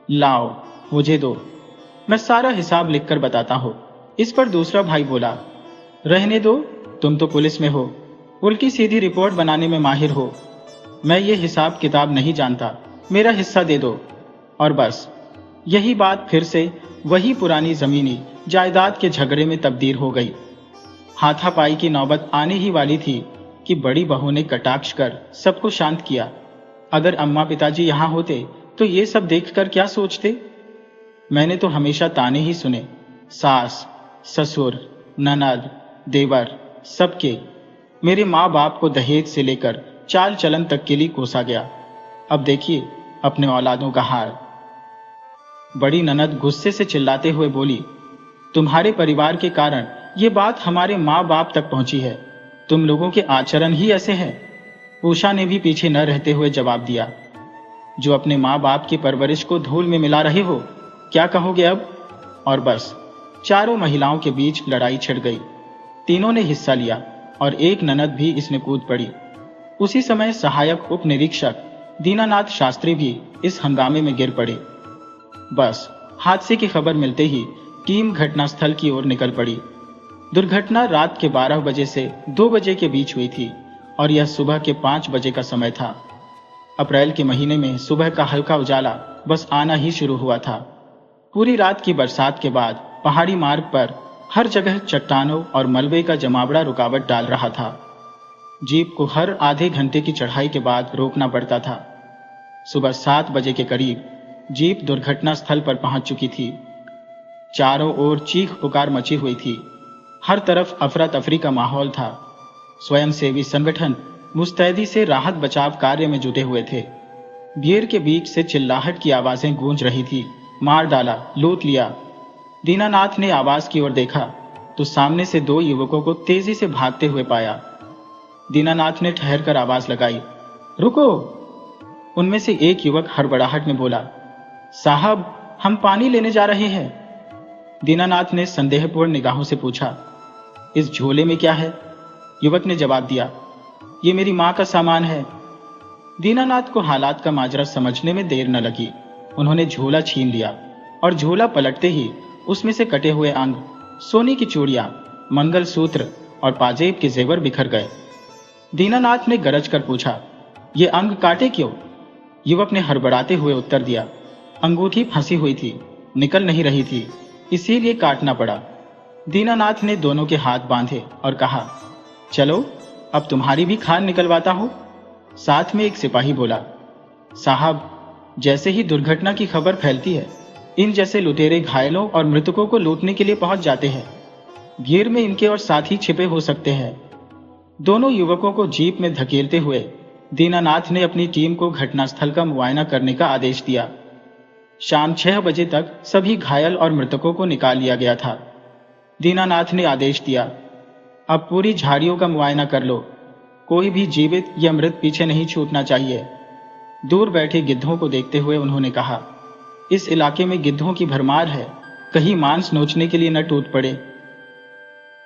लाओ मुझे दो, मैं सारा हिसाब लिखकर बताता हूँ। इस पर दूसरा भाई बोला, रहने दो, तुम तो पुलिस में हो, उल्टी सीधी रिपोर्ट बनाने में माहिर हो। मैं ये हिसाब किताब नहीं जानता, मेरा हिस्सा दे दो। और बस यही बात फिर से वही पुरानी जमीनी जायदाद के झगड़े में तब्दील हो गई। हाथापाई की नौबत आने ही वाली थी कि बड़ी बहू ने कटाक्ष कर सबको शांत किया। अगर अम्मा पिताजी यहाँ होते तो ये सब देखकर क्या सोचते। मैंने तो हमेशा ताने ही सुने, सास, ससुर, ननद, देवर, सबके। मेरे माँ बाप को दहेज से लेकर चाल चलन तक के लिए कोसा गया। अब देखिए अपने औलादों का हाल। बड़ी ननद गुस्से से चिल्लाते हुए बोली, तुम्हारे परिवार के कारण ये बात हमारे माँ बाप तक पहुंची है। तुम लोगों के आचरण ही ऐसे हैं। उषा ने भी पीछे न रहते हुए जवाब दिया, जो अपने माँ बाप की परवरिश को धूल में मिला रहे हो, क्या कहोगे अब? और बस चारों महिलाओं के बीच लड़ाई छिड़ गई। तीनों ने हिस्सा लिया और एक ननद भी इसमें कूद पड़ी। उसी समय सहायक उप निरीक्षक दीनानाथ शास्त्री भी इस हंगामे में गिर पड़े। बस हादसे की खबर मिलते ही टीम घटनास्थल की ओर निकल पड़ी। दुर्घटना रात के 12 बजे से 2 बजे के बीच हुई थी और यह सुबह के 5 बजे का समय था। अप्रैल के महीने में सुबह का हल्का उजाला बस आना ही शुरू हुआ था। पूरी रात की बरसात के बाद पहाड़ी मार्ग पर हर जगह चट्टानों और मलबे का जमावड़ा रुकावट डाल रहा था। जीप को हर आधे घंटे की चढ़ाई के बाद रोकना पड़ता था। सुबह 7 बजे के करीब जीप दुर्घटना स्थल पर पहुंच चुकी थी। चारों ओर चीख पुकार मची हुई थी। हर तरफ अफरा तफरी का माहौल था। स्वयंसेवी संगठन मुस्तैदी से राहत बचाव कार्य में जुटे हुए थे। भीड़ के बीच से चिल्लाहट की आवाजें गूंज रही थी, मार डाला, लूट लिया। दीनानाथ ने आवाज की ओर देखा तो सामने से 2 युवकों को तेजी से भागते हुए पाया। दीनानाथ ने ठहरकर आवाज लगाई, रुको। उनमें से एक युवक हड़बड़ाहट में बोला, साहब, हम पानी लेने जा रहे हैं। दीनानाथ ने संदेहपूर्ण निगाहों से पूछा, इस झोले में क्या है? युवक ने जवाब दिया, ये मेरी मां का सामान है। दीनानाथ को हालात का माजरा समझने में देर न लगी। उन्होंने झोला छीन लिया और झोला पलटते ही उसमें से कटे हुए अंग, सोने की चूड़ियां, मंगलसूत्र और पाजेब के जेवर बिखर गए। दीनानाथ ने गरज कर पूछा, ये अंग काटे क्यों? युवक ने हड़बड़ाते हुए उत्तर दिया, अंगूठी फंसी हुई थी, निकल नहीं रही थी, इसीलिए काटना पड़ा। दीनानाथ ने दोनों के हाथ बांधे और कहा, चलो अब तुम्हारी भी खान निकलवाता हूं। साथ में एक सिपाही बोला, साहब, जैसे ही दुर्घटना की खबर फैलती है, इन जैसे लुटेरे घायलों और मृतकों को लूटने के लिए पहुंच जाते हैं। भीड़ में इनके और साथी छिपे हो सकते हैं। दोनों युवकों को जीप में धकेलते हुए दीनानाथ ने अपनी टीम को घटनास्थल का मुआयना करने का आदेश दिया। शाम 6 बजे तक सभी घायल और मृतकों को निकाल लिया गया था। दीनानाथ ने आदेश दिया, अब पूरी झाड़ियों का मुआयना कर लो। कोई भी जीवित या मृत पीछे नहीं छूटना चाहिए। दूर बैठे गिद्धों को देखते हुए उन्होंने कहा, इस इलाके में गिद्धों की भरमार है, कहीं मांस नोचने के लिए न टूट पड़े।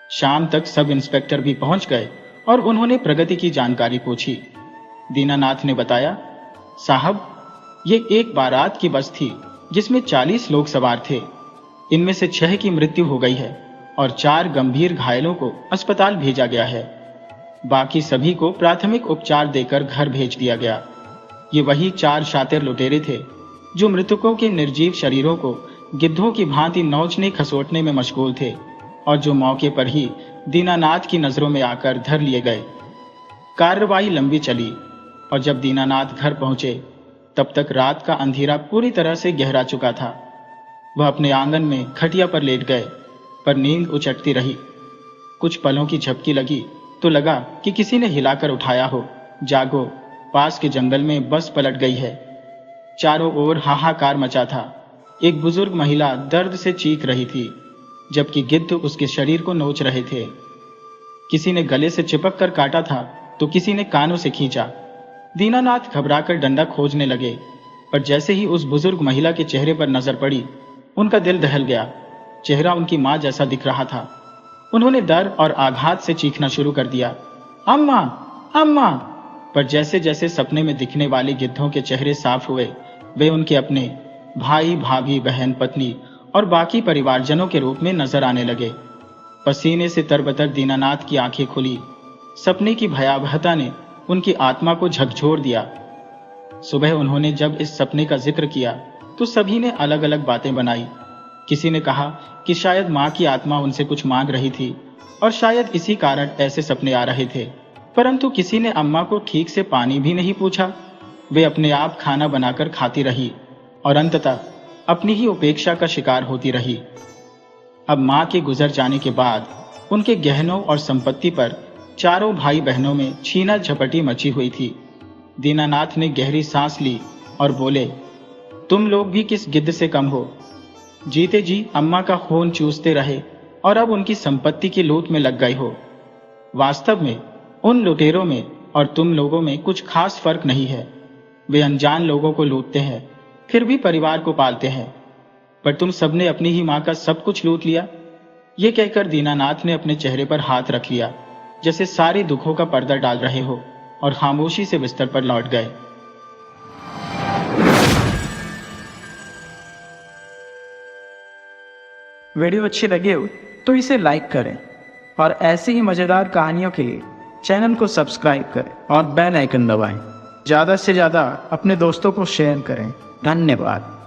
शाम तक सब इंस्पेक्टर भी पहुंच गए और उन्होंने प्रगति की जानकारी पूछी। दीनानाथ ने बताया, साहब, ये एक बारात की बस थी जिसमें 40 लोग सवार थे। इनमें से 6 की मृत्यु हो गई है और 4 गंभीर घायलों को अस्पताल भेजा गया है। बाकी सभी को प्राथमिक उपचार देकर घर भेज दिया गया। ये वही 4 शातिर लुटेरे थे जो मृतकों के निर्जीव शरीरों को गिद्धों की भांति नोचने खसोटने में मशगूल थे और जो मौके पर ही दीनानाथ की नजरों में आकर धर लिए गए। कार्रवाई लंबी चली और जब दीनानाथ घर पहुंचे तब तक रात का अंधेरा पूरी तरह से गहरा चुका था। वह अपने आंगन में खटिया पर लेट गए, पर नींद उचटती रही। कुछ पलों की झपकी लगी तो लगा कि किसी ने हिलाकर उठाया हो। जागो, पास के जंगल में बस पलट गई है। चारों ओर हाहाकार मचा था। एक बुजुर्ग महिला दर्द से चीख रही थी, जबकि गिद्ध उसके शरीर को नोच रहे थे। किसी ने गले से चिपक कर काटा था तो किसी ने कानों से खींचा। दीनानाथ घबराकर डंडा खोजने लगे, पर जैसे ही उस बुजुर्ग महिला के चेहरे पर नजर पड़ी, उनका दिल दहल गया। चेहरा उनकी मां जैसा दिख रहा था। उन्होंने डर और आघात से चीखना शुरू कर दिया, अम्मा, अम्मा। पर जैसे जैसे सपने में दिखने वाले गिद्धों के चेहरे साफ हुए, वे उनके अपने भाई, भाभी, बहन, पत्नी और बाकी परिवारजनों के रूप में नजर आने लगे। पसीने से तरबतर दीनानाथ की आंखें खुली। सपने की भयावहता ने उनकी आत्मा को झकझोर दिया। सुबह उन्होंने जब इस सपने का जिक्र किया तो सभी ने अलग अलग बातें बनाई। किसी ने कहा कि शायद मां की आत्मा उनसे कुछ मांग रही थी और शायद इसी कारण ऐसे सपने आ रहे थे। परंतु किसी ने अम्मा को ठीक से पानी भी नहीं पूछा। वे अपने आप खाना बनाकर खाती रही और अंततः अपनी ही उपेक्षा का शिकार होती रही। अब मां के गुजर जाने के बाद उनके गहनों और संपत्ति पर चारों भाई बहनों में छीना झपटी मची हुई थी। दीनानाथ ने गहरी सांस ली और बोले, तुम लोग भी किस गिद्ध से कम हो। जीते जी अम्मा का खून चूसते रहे और अब उनकी संपत्ति की लूट में लग गए हो। वास्तव में उन लुटेरों में और तुम लोगों में कुछ खास फर्क नहीं है। वे अनजान लोगों को लूटते हैं, फिर भी परिवार को पालते हैं, पर तुम सबने अपनी ही माँ का सब कुछ लूट लिया। ये कहकर दीनानाथ ने अपने चेहरे पर हाथ रख लिया, जैसे सारे दुखों का पर्दा डाल रहे हो, और खामोशी से बिस्तर पर लौट गए। वीडियो अच्छी लगी हो तो इसे लाइक करें और ऐसी ही मज़ेदार कहानियों के लिए चैनल को सब्सक्राइब करें और बेल आइकन दबाएं। ज़्यादा से ज़्यादा अपने दोस्तों को शेयर करें। धन्यवाद।